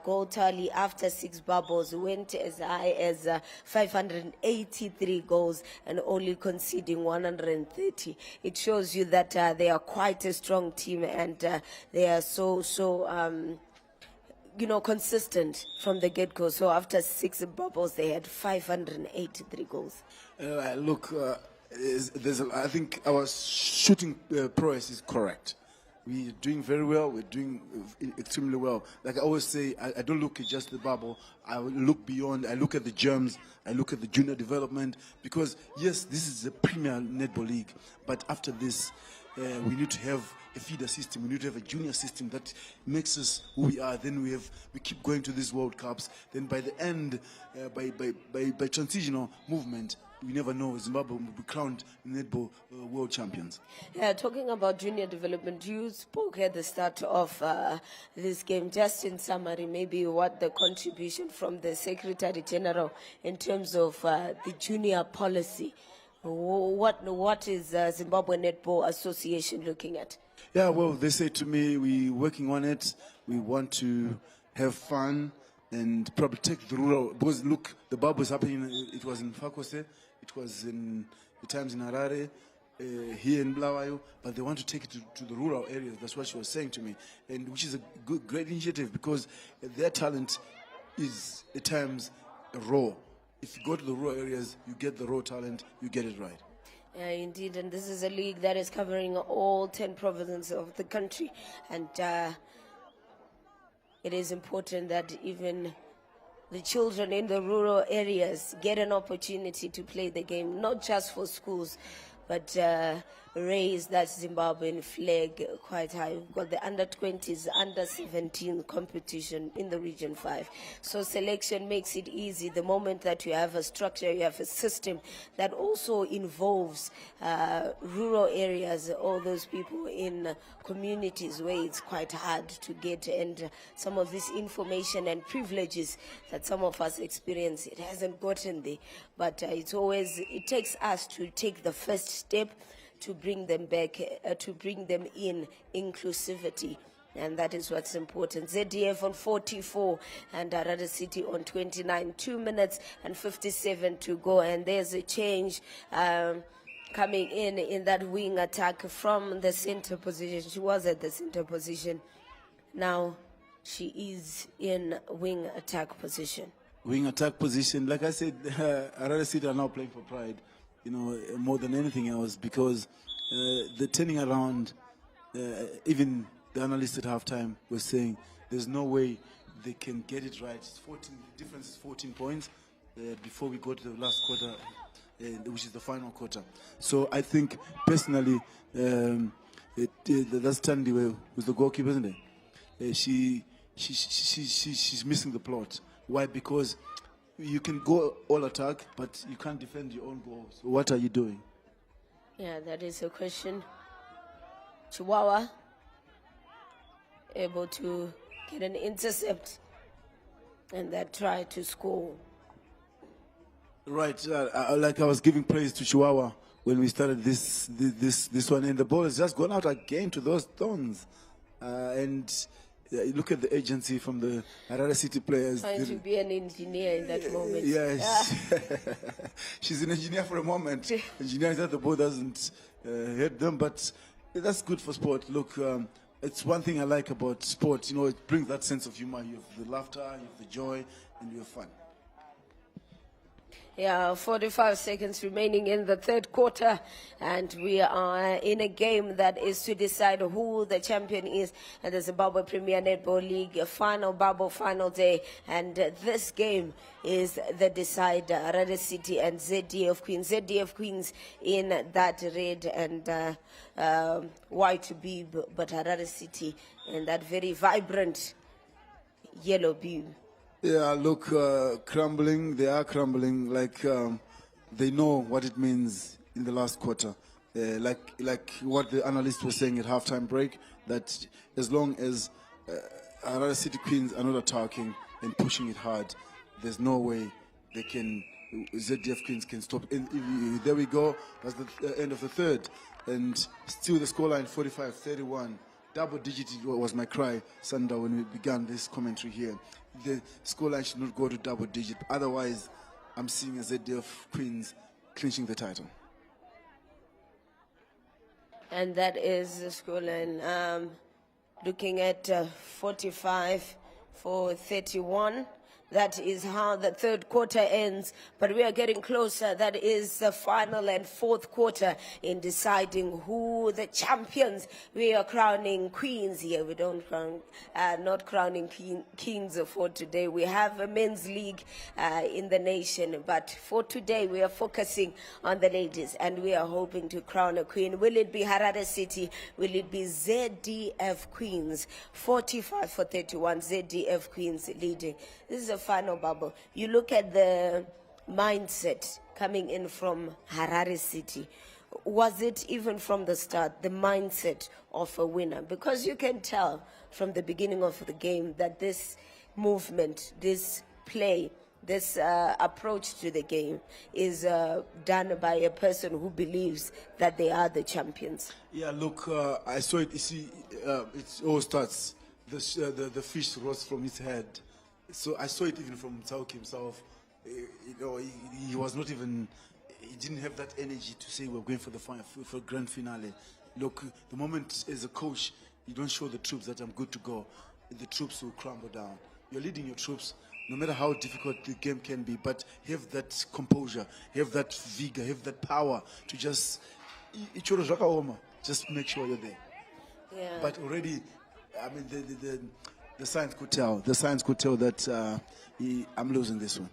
Goal tally after 6 bubbles went as high as 583 goals and only conceding 130. It shows you that they are quite a strong team, and they are so consistent from the get-go. So after 6 bubbles, they had 583 goals. Look, I think our shooting prowess is correct. We're doing very well. We're doing extremely well. Like I always say, I don't look at just the bubble. I look beyond. I look at the germs. I look at the junior development. Because, yes, this is a Premier Netball League. But after this, we need to have a feeder system. We need to have a junior system that makes us who we are. Then we keep going to these World Cups. Then by the end, by transitional movement, we never know. Zimbabwe will be crowned Netball world champions. Yeah, talking about junior development, you spoke at the start of this game. Just in summary, maybe what the contribution from the Secretary General in terms of the junior policy. What is Zimbabwe Netball Association looking at? Yeah, well, they say to me, we're working on it. We want to have fun and probably take the rural, because look, the bubble is happening. It was in Fakose, it was in the times in Harare, here in Blawayo, but they want to take it to the rural areas. That's what she was saying to me, and which is a great initiative, because their talent is at times raw. If you go to the rural areas, you get the raw talent, you get it right. Yeah, indeed, and this is a league that is covering all 10 provinces of the country, and it is important that even the children in the rural areas get an opportunity to play the game, not just for schools, but raise that Zimbabwean flag quite high. We've got the under-20s, under-17 competition in the Region 5. So selection makes it easy. The moment that you have a structure, you have a system that also involves rural areas, all those people in communities where it's quite hard to get, and some of this information and privileges that some of us experience, it hasn't gotten there. But it takes us to take the first step to bring them back, to bring them in inclusivity. And that is what's important. ZDF on 44 and Harare City on 29. 2 minutes and 57 to go. And there's a change coming in that wing attack from the center position. She was at the center position. Now she is in wing attack position. Wing attack position. Like I said, Harare City are now playing for pride, more than anything else, because the turning around, even the analyst at halftime was saying there's no way they can get it right. It's 14, the difference is 14 points before we go to the last quarter, which is the final quarter. So I think personally, that's Tandy who's the goalkeeper, isn't it? She's missing the plot. Why? Because you can go all attack, but you can't defend your own goals. So what are you doing? Yeah, that is a question. Chihuahua able to get an intercept and that try to score. Right, like I was giving praise to Chihuahua when we started this one, and the ball has just gone out again to those thorns, and Yeah, you look at the agency from the Harare City players. Trying to be an engineer in that moment. Yes. She's an engineer for a moment. Engineering that the ball doesn't hit them, but that's good for sport. Look, it's one thing I like about sport. You know, it brings that sense of humor. You have the laughter, you have the joy, and you have fun. Yeah, 45 seconds remaining in the third quarter, and we are in a game that is to decide who the champion is at the Zimbabwe Premier Netball League final bubble final day. And this game is the decider. Harare City and ZDF Queens. ZDF Queens in that red and white bib, but Harare City in that very vibrant yellow bib. Yeah, look, crumbling. They are crumbling. Like they know what it means in the last quarter. Like what the analysts were saying at halftime break. That as long as Harare City Queens are not attacking and pushing it hard, there's no way they can. ZDF Queens can stop. And there we go. That's the end of the third, and still the scoreline 45-31. Double digit was my cry, Sanda, when we began this commentary here. The scoreline should not go to double digit. Otherwise, I'm seeing a ZDF Queens clinching the title. And that is the scoreline. Looking at 45-31. That is how the third quarter ends, but we are getting closer. That is the final and fourth quarter in deciding who the champions. We are crowning queens here. We don't crown, not crowning kings for today. We have a men's league in the nation, but for today we are focusing on the ladies, and we are hoping to crown a queen. Will it be Harare City? Will it be ZDF Queens? 45-31, ZDF Queens leading. This is a final bubble. You look at the mindset coming in from Harare City. Was it even from the start the mindset of a winner? Because you can tell from the beginning of the game that this movement, this play, this approach to the game is done by a person who believes that they are the champions. Yeah, look, I saw it. You see, it all starts. The fish rose from his head. So I saw it even from Tauk himself. You know, he was not even. He didn't have that energy to say we're going for the final, for grand finale. Look, the moment as a coach, you don't show the troops that I'm good to go. The troops will crumble down. You're leading your troops, no matter how difficult the game can be, but have that composure, have that vigor, have that power to just make sure you're there. Yeah. But already, I mean, the science could tell. The science could tell that I'm losing this one.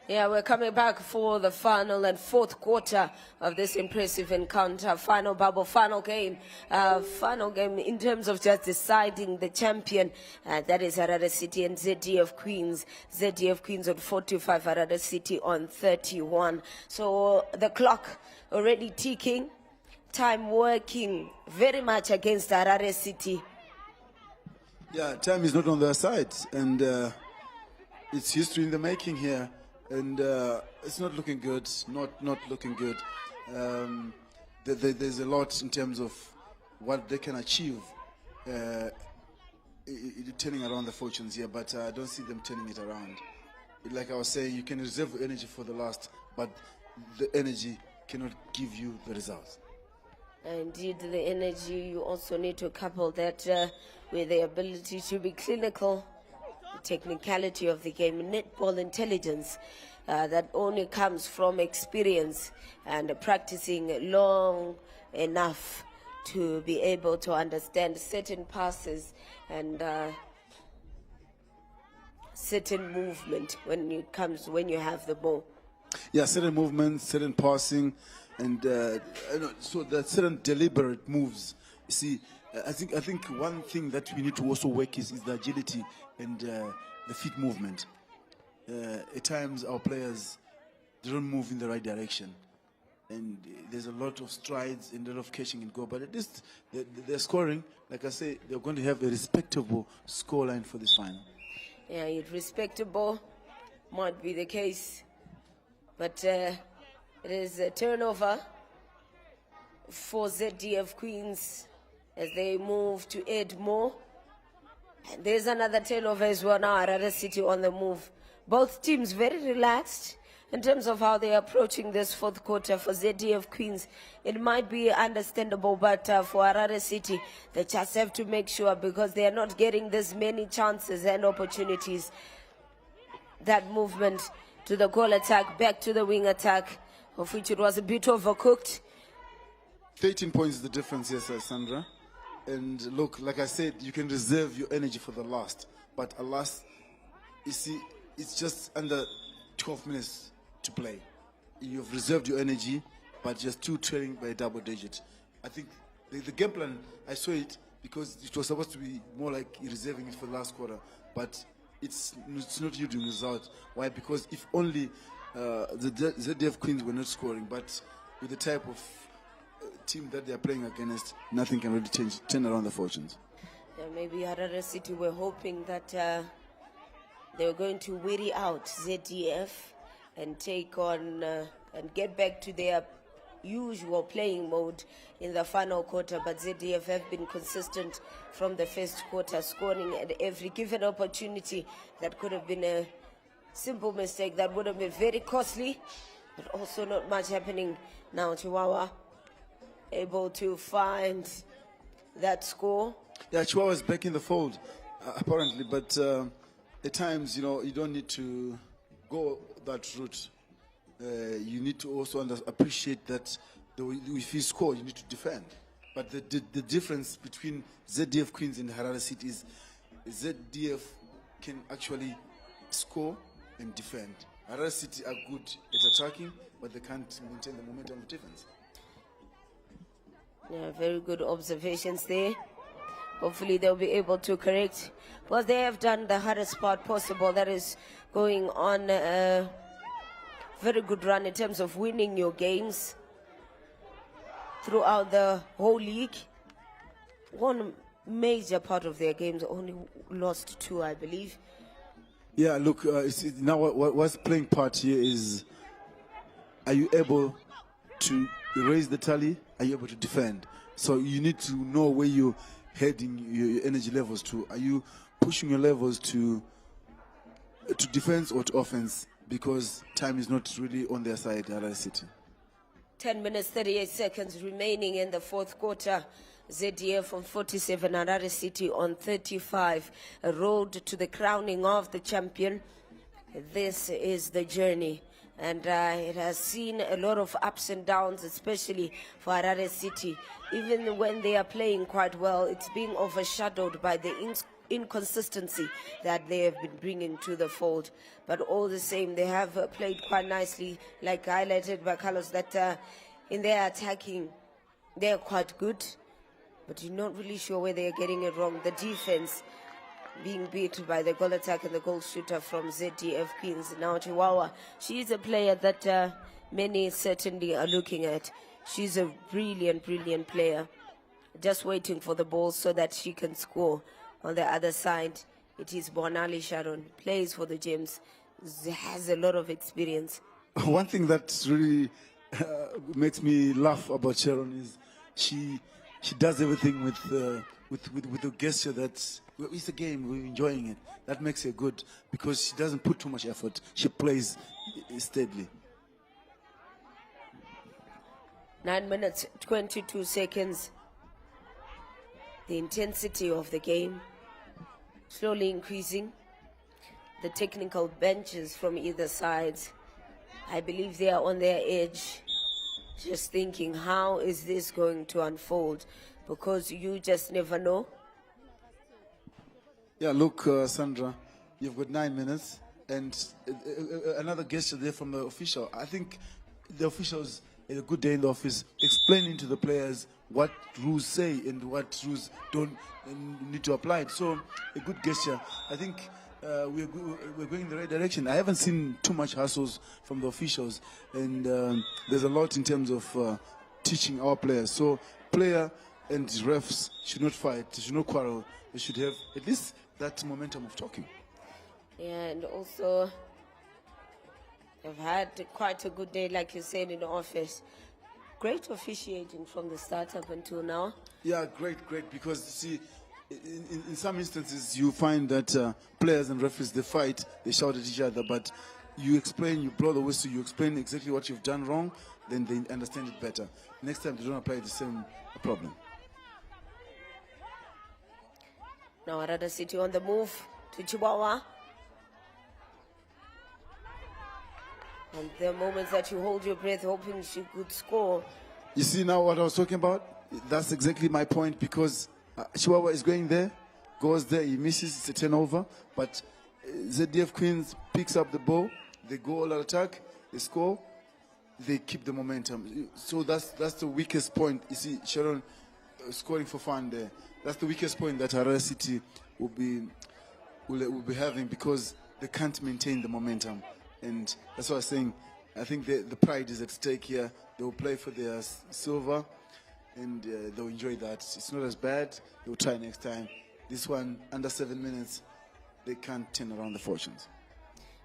Yeah, we're coming back for the final and fourth quarter of this impressive encounter. Final bubble, final game in terms of just deciding the champion. That is Harare City and ZDF Queens. ZDF Queens on 45, Harare City on 31. So the clock already ticking, time working very much against Harare City. Yeah, time is not on their side, and it's history in the making here. And it's not looking good. Not looking good. There's a lot in terms of what they can achieve, turning around the fortunes here. But I don't see them turning it around. Like I was saying, you can reserve energy for the last, but the energy cannot give you the results. Indeed, the energy, you also need to couple that with the ability to be clinical. Technicality of the game, netball intelligence that only comes from experience and practicing long enough to be able to understand certain passes and certain movement when you have the ball. Yeah, certain movements, certain passing, and so that certain deliberate moves. You see, I think one thing that we need to also work is the agility and the feet movement. At times our players, they don't move in the right direction, and there's a lot of strides and a lot of catching and go, but at least they're scoring. Like I say, they're going to have a respectable scoreline for this final. Yeah, it's respectable, might be the case, but it is a turnover for ZDF Queens as they move to add more. And there's another turnover as well now. Harare City on the move. Both teams very relaxed in terms of how they're approaching this fourth quarter. For ZDF Queens, it might be understandable, but for Harare City, they just have to make sure, because they are not getting this many chances and opportunities. That movement to the goal attack, back to the wing attack, of which it was a bit overcooked. 13 points is the difference, yes, Sandra. And look, like I said, you can reserve your energy for the last. But alas, you see, it's just under 12 minutes to play. You've reserved your energy, but you're still trailing by a double digit. I think the game plan, I saw it because it was supposed to be more like reserving it for the last quarter. But it's not yielding results. Why? Because if only the ZDF Queens were not scoring, but with the type of team that they are playing against, nothing can really turn around the fortunes. Yeah, maybe Harare City were hoping that they were going to weary out ZDF and take on and get back to their usual playing mode in the final quarter, but ZDF have been consistent from the first quarter, scoring at every given opportunity. That could have been a simple mistake that would have been very costly, but also not much happening now. Chihuahua able to find that score. Yeah, Chihuahua's back in the fold, apparently, but at times, you don't need to go that route. You need to also appreciate that if you score, you need to defend. But the difference between ZDF Queens and Harare City is ZDF can actually score and defend. Harare City are good at attacking, but they can't maintain the momentum of defense. Yeah, very good observations there. Hopefully they'll be able to correct. Well, they have done the hardest part possible. That is going on a very good run in terms of winning your games throughout the whole league. One major part of their games, only lost 2, I believe. Yeah, look, now what's playing part here is, are you able to raise the tally? Are you able to defend? So you need to know where you're heading your energy levels to. Are you pushing your levels to defense or to offense? Because time is not really on their side, Harare City. 10 minutes, 38 seconds remaining in the fourth quarter. ZDF on 47, Harare City on 35. A road to the crowning of the champion. This is the journey. And it has seen a lot of ups and downs, especially for Harare City. Even when they are playing quite well, it's being overshadowed by the inconsistency that they have been bringing to the fold. But all the same, they have played quite nicely, like highlighted by Carlos, that in their attacking, they're quite good. But you're not really sure where they're getting it wrong. The defense being beat by the goal attack and the goal shooter from ZDF Queens. Now Chihuahua, she's a player that many certainly are looking at. She's a brilliant, brilliant player. Just waiting for the ball so that she can score. On the other side, it is Bonali Sharon, plays for the Gems, has a lot of experience. One thing that really makes me laugh about Sharon is she does everything with a gesture that's, it's a game, we're enjoying it. That makes her good because she doesn't put too much effort. She plays steadily. 9 minutes, 22 seconds. The intensity of the game slowly increasing. The technical benches from either side, I believe they are on their edge, just thinking, how is this going to unfold? Because you just never know. Yeah, look, Sandra, you've got 9 minutes, and another gesture there from the official. I think the officials had a good day in the office explaining to the players what rules say and what rules don't need to apply. So a good gesture. I think we're going in the right direction. I haven't seen too much hassles from the officials, and there's a lot in terms of teaching our players. So player and refs should not fight, they should not quarrel. They should have at least that momentum of talking. Yeah, and also I've had quite a good day, like you said, in the office. Great officiating from the start up until now. Yeah, great, because see, in some instances, you find that players and referees, they fight, they shout at each other, but you explain, you blow the whistle, you explain exactly what you've done wrong, then they understand it better. Next time, they don't apply the same problem. Now Harare City on the move to Chihuahua. And there are moments that you hold your breath hoping she could score. You see now what I was talking about? That's exactly my point, because Chihuahua is going there, goes there, he misses, it's a turnover, but ZDF Queens picks up the ball, they go all out attack, they score, they keep the momentum. So that's the weakest point. You see Sharon scoring for fun there. That's the weakest point that Harare City will be having, because they can't maintain the momentum. And that's what I was saying. I think the pride is at stake here. They will play for their silver, and they'll enjoy that. It's not as bad. They'll try next time. This one, under 7 minutes, they can't turn around the fortunes.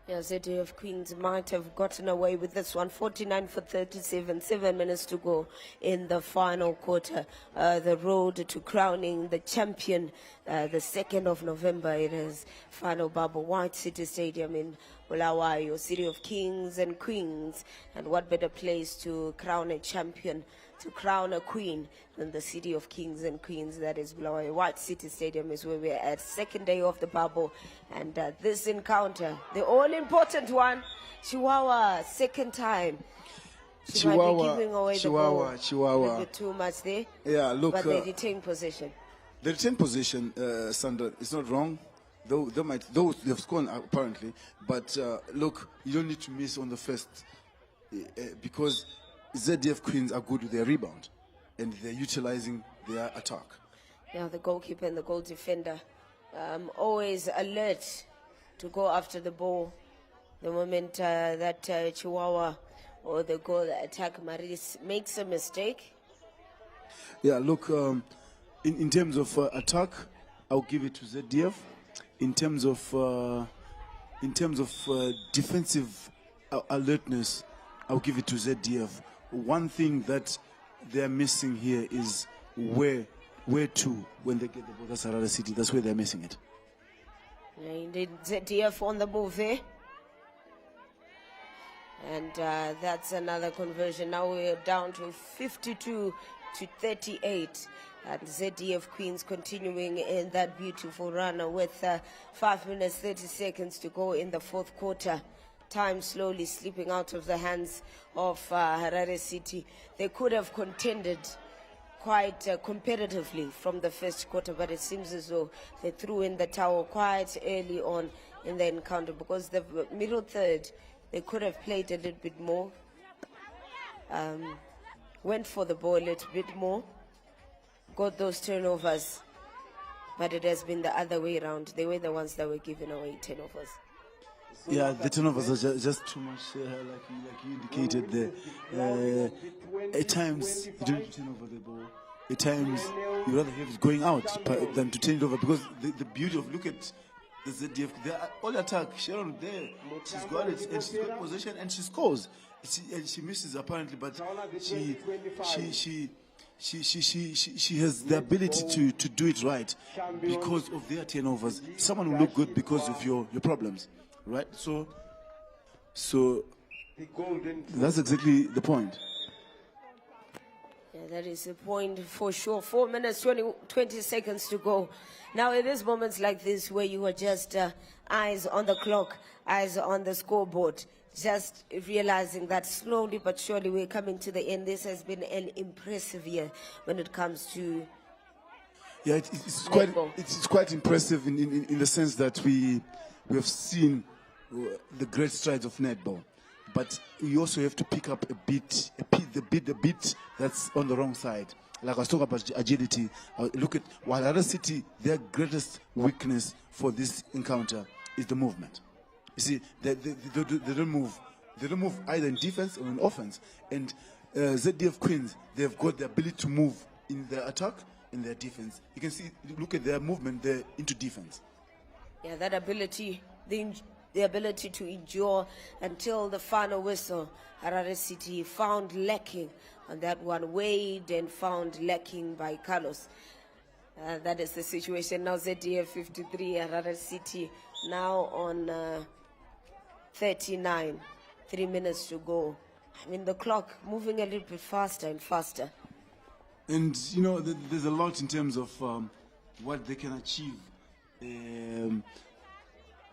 Yeah, ZDF Queens might have gotten away with this one. 49 for 37, 7 minutes to go in the final quarter. The road to crowning the champion, the 2nd of November, it is final bubble, White City Stadium in Bulawayo, City of Kings and Queens. And what better place to crown a champion, to crown a queen, than the City of Kings and Queens, that is Bulawayo. White City Stadium is where we're at, 2nd day of the bubble. And this encounter, the all-important one, Chihuahua, 2nd time. She might be giving away the ball a little bit too much there. Yeah, look. But they retain possession. They retain possession, Sandra. It's not wrong. They've scored apparently. But look, you don't need to miss on the first, because ZDF Queens are good with their rebound, and they're utilizing their attack. Yeah, the goalkeeper and the goal defender always alert to go after the ball. The moment that Chihuahua or the goal attack Maris makes a mistake. Yeah, look, in terms of attack, I'll give it to ZDF. In terms of defensive alertness, I'll give it to ZDF. One thing that they're missing here is where to when they get the ball. That's Harare City. That's where they're missing it. Yeah, indeed, ZDF on the move there. And that's another conversion. Now we're down to 52 to 38. And ZDF Queens continuing in that beautiful run with 5 minutes 30 seconds to go in the 4th quarter. Time slowly slipping out of the hands of Harare City. They could have contended quite competitively from the 1st quarter, but it seems as though they threw in the towel quite early on in the encounter, because the middle third, they could have played a little bit more, went for the ball a little bit more, got those turnovers, but it has been the other way around. They were the ones that were giving away turnovers. Yeah, the turnovers are just too much, like you indicated there. At times, you don't need to turn over the ball. At times, you rather have it going out than to turn it over, because the beauty of, look at the ZDF, they're all attack. Sharon there, she's got it, and she's got possession, and she scores. And she misses apparently, but she has the ability to do it right because of their turnovers. Someone will look good because of your problems. Right, so that's exactly the point. Yeah, that is the point for sure. 4 minutes, 20 seconds to go. Now, it is moments like this where you are just eyes on the clock, eyes on the scoreboard, just realizing that slowly but surely we're coming to the end. This has been an impressive year when it comes to. Yeah, it's quite impressive in the sense that we have seen the great strides of netball, but we also have to pick up the bit that's on the wrong side. Like I was talking about agility. Look at Harare City. Their greatest weakness for this encounter is the movement. You see, they don't move. They don't move either in defense or in offense. And ZDF Queens, they've got the ability to move in their attack, in their defense. You can see, look at their movement there into defense. Yeah, that ability, the ability to endure until the final whistle. Harare City found lacking on that one, weighed and found lacking by Carlos. That is the situation now. ZDF 53, Harare City now on 39. 3 minutes to go. I mean, the clock moving a little bit faster and faster. And, you know, there's a lot in terms of what they can achieve.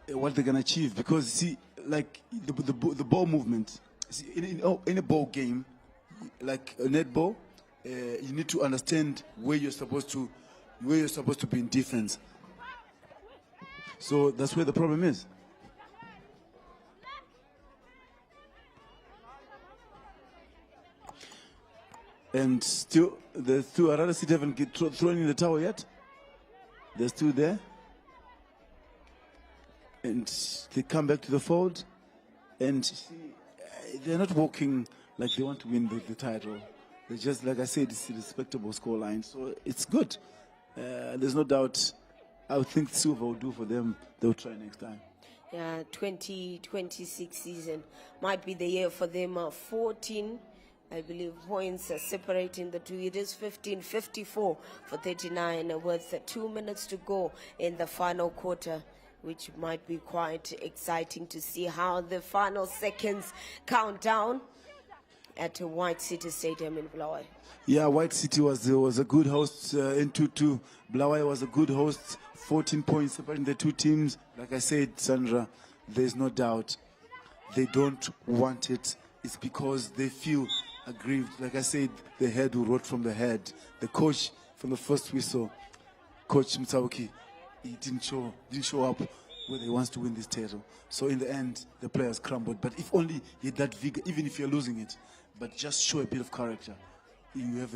What they can achieve. Because, see, like the ball movement, see, in a ball game, like a netball, you need to understand where you're supposed to be in defense. So that's where the problem is. And still, the two Harare City haven't thrown in the towel yet. They're still there. And they come back to the fold. And they're not walking like they want to win the title. They're just, like I said, it's a respectable scoreline. So it's good. There's no doubt. I would think Silver will do for them. They'll try next time. Yeah, 2026 season might be the year for them. 14, I believe, points separating the two. It is 15-54 for 39 with 2 minutes to go in the final quarter, which might be quite exciting to see how the final seconds count down at White City Stadium in Bulawayo. Yeah, White City was a good host in 2-2. Bulawayo was a good host. 14 points separating the two teams. Like I said, Sandra, there's no doubt they don't want it. It's because they feel aggrieved. Like I said, the head who wrote from the head. The coach from the first whistle, Coach Mtsauki, he didn't show up where he wants to win this title. So in the end, the players crumbled. But if only he had that vigor, even if you're losing it, but just show a bit of character, you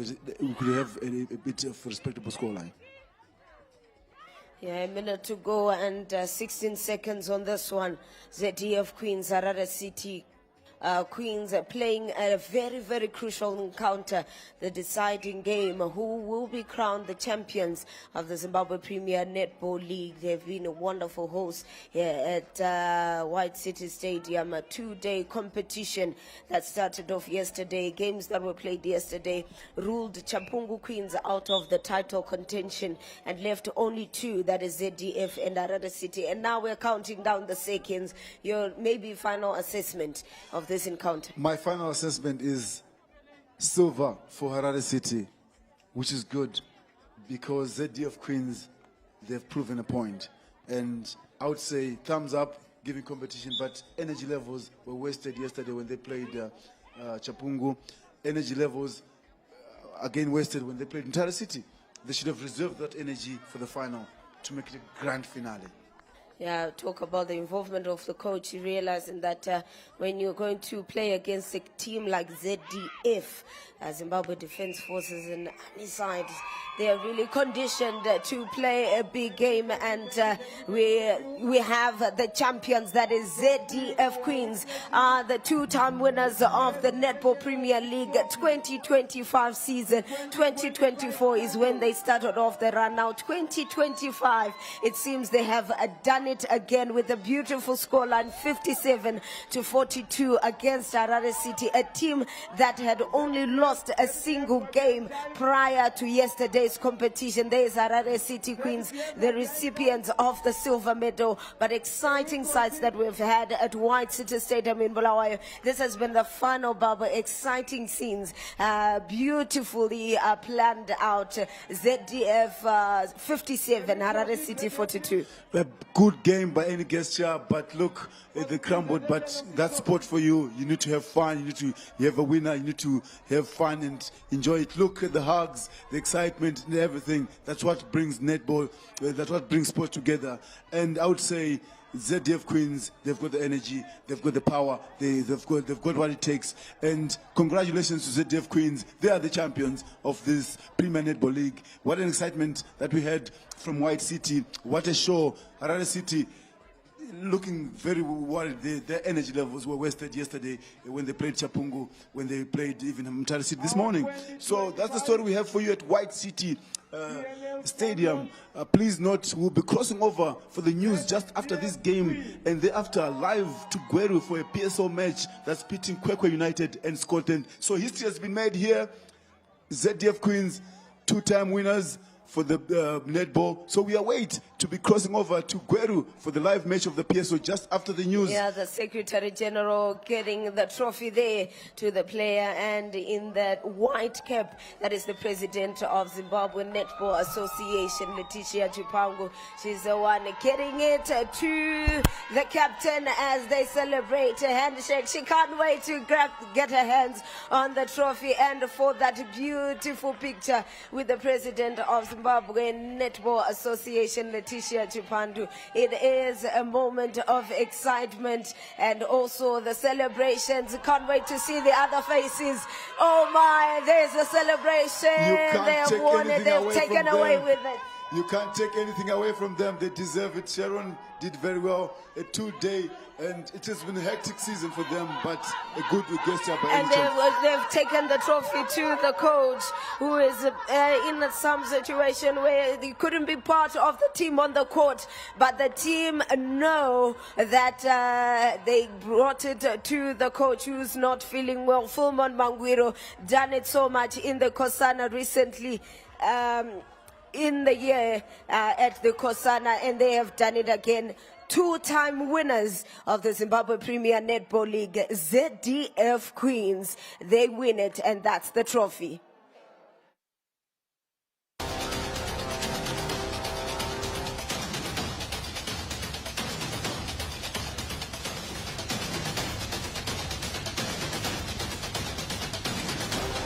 could have a bit of a respectable scoreline. Yeah, a minute to go and 16 seconds on this one. ZDF Queens, Harare City Queens playing a very, very crucial encounter, the deciding game. Who will be crowned the champions of the Zimbabwe Premier Netball League? They've been a wonderful host here at White City Stadium, a 2-day competition that started off yesterday. Games that were played yesterday ruled Chapungu Queens out of the title contention and left only two, that is ZDF and Harare City. And now we're counting down the seconds. Your maybe final assessment of this encounter? My final assessment is silver for Harare City, which is good because ZDF Queens, they've proven a point. And I would say thumbs up, giving competition, but energy levels were wasted yesterday when they played Chapungu. Energy levels again wasted when they played Harare City. They should have reserved that energy for the final to make it a grand finale. Yeah, talk about the involvement of the coach, realizing that when you're going to play against a team like ZDF, Zimbabwe Defense Forces and Army side, they are really conditioned to play a big game, and we have the champions, that is ZDF Queens, the two-time winners of the Netball Premier League 2025 season. 2024 is when they started off the run. Now 2025, it seems they have done it again with a beautiful scoreline, 57-42 against Harare City, a team that had only lost a single game prior to yesterday's competition. There is Harare City Queens, the recipients of the silver medal. But exciting sights that we've had at White City Stadium in Bulawayo. This has been the final bubble. Exciting scenes, beautifully planned out. ZDF 57, Harare City 42. A good game by any gesture, but look, they crumbled. But that's sport for you. You need to have fun. You have a winner. You need to have fun and enjoy it. Look at the hugs, the excitement, and everything. That's what brings netball. That's what brings sport together. And I would say ZDF Queens, they've got the energy, they've got the power, they've got what it takes. And congratulations to ZDF Queens. They are the champions of this Premier Netball League. What an excitement that we had from White City. What a show. Harare City looking very worried. Their energy levels were wasted yesterday when they played Chapungu, when they played even Mtare City this morning. So that's the story we have for you at White City Stadium. Please note, we'll be crossing over for the news just after this game, and thereafter live to Gweru for a PSO match that's pitting Kwekwe United and Scotland. So history has been made here. ZDF Queens, two-time winners for the netball. So we await to be crossing over to Gweru for the live match of the PSO just after the news. Yeah, the Secretary General getting the trophy there to the player, and in that white cap, that is the President of Zimbabwe Netball Association, Letitia Chipangu. She's the one getting it to the captain as they celebrate a handshake. She can't wait to get her hands on the trophy, and for that beautiful picture with the President of Zimbabwe Netball Association, Letitia Chipandu. It is a moment of excitement and also the celebrations. Can't wait to see the other faces. Oh my, there's a celebration. They have won it. They've taken away with it. You can't take anything away from them. They deserve it. Sharon did very well. A 2-day, and it has been a hectic season for them, but a good gesture by And they've taken the trophy to the coach, who is in some situation where he couldn't be part of the team on the court, but the team know that they brought it to the coach, who's not feeling well. Fulmon Mangwiro done it so much in the Kosana recently. In the year at the Kosana, and they have done it again. 2-time winners of the Zimbabwe Premier Netball League, ZDF Queens. They win it, and that's the trophy.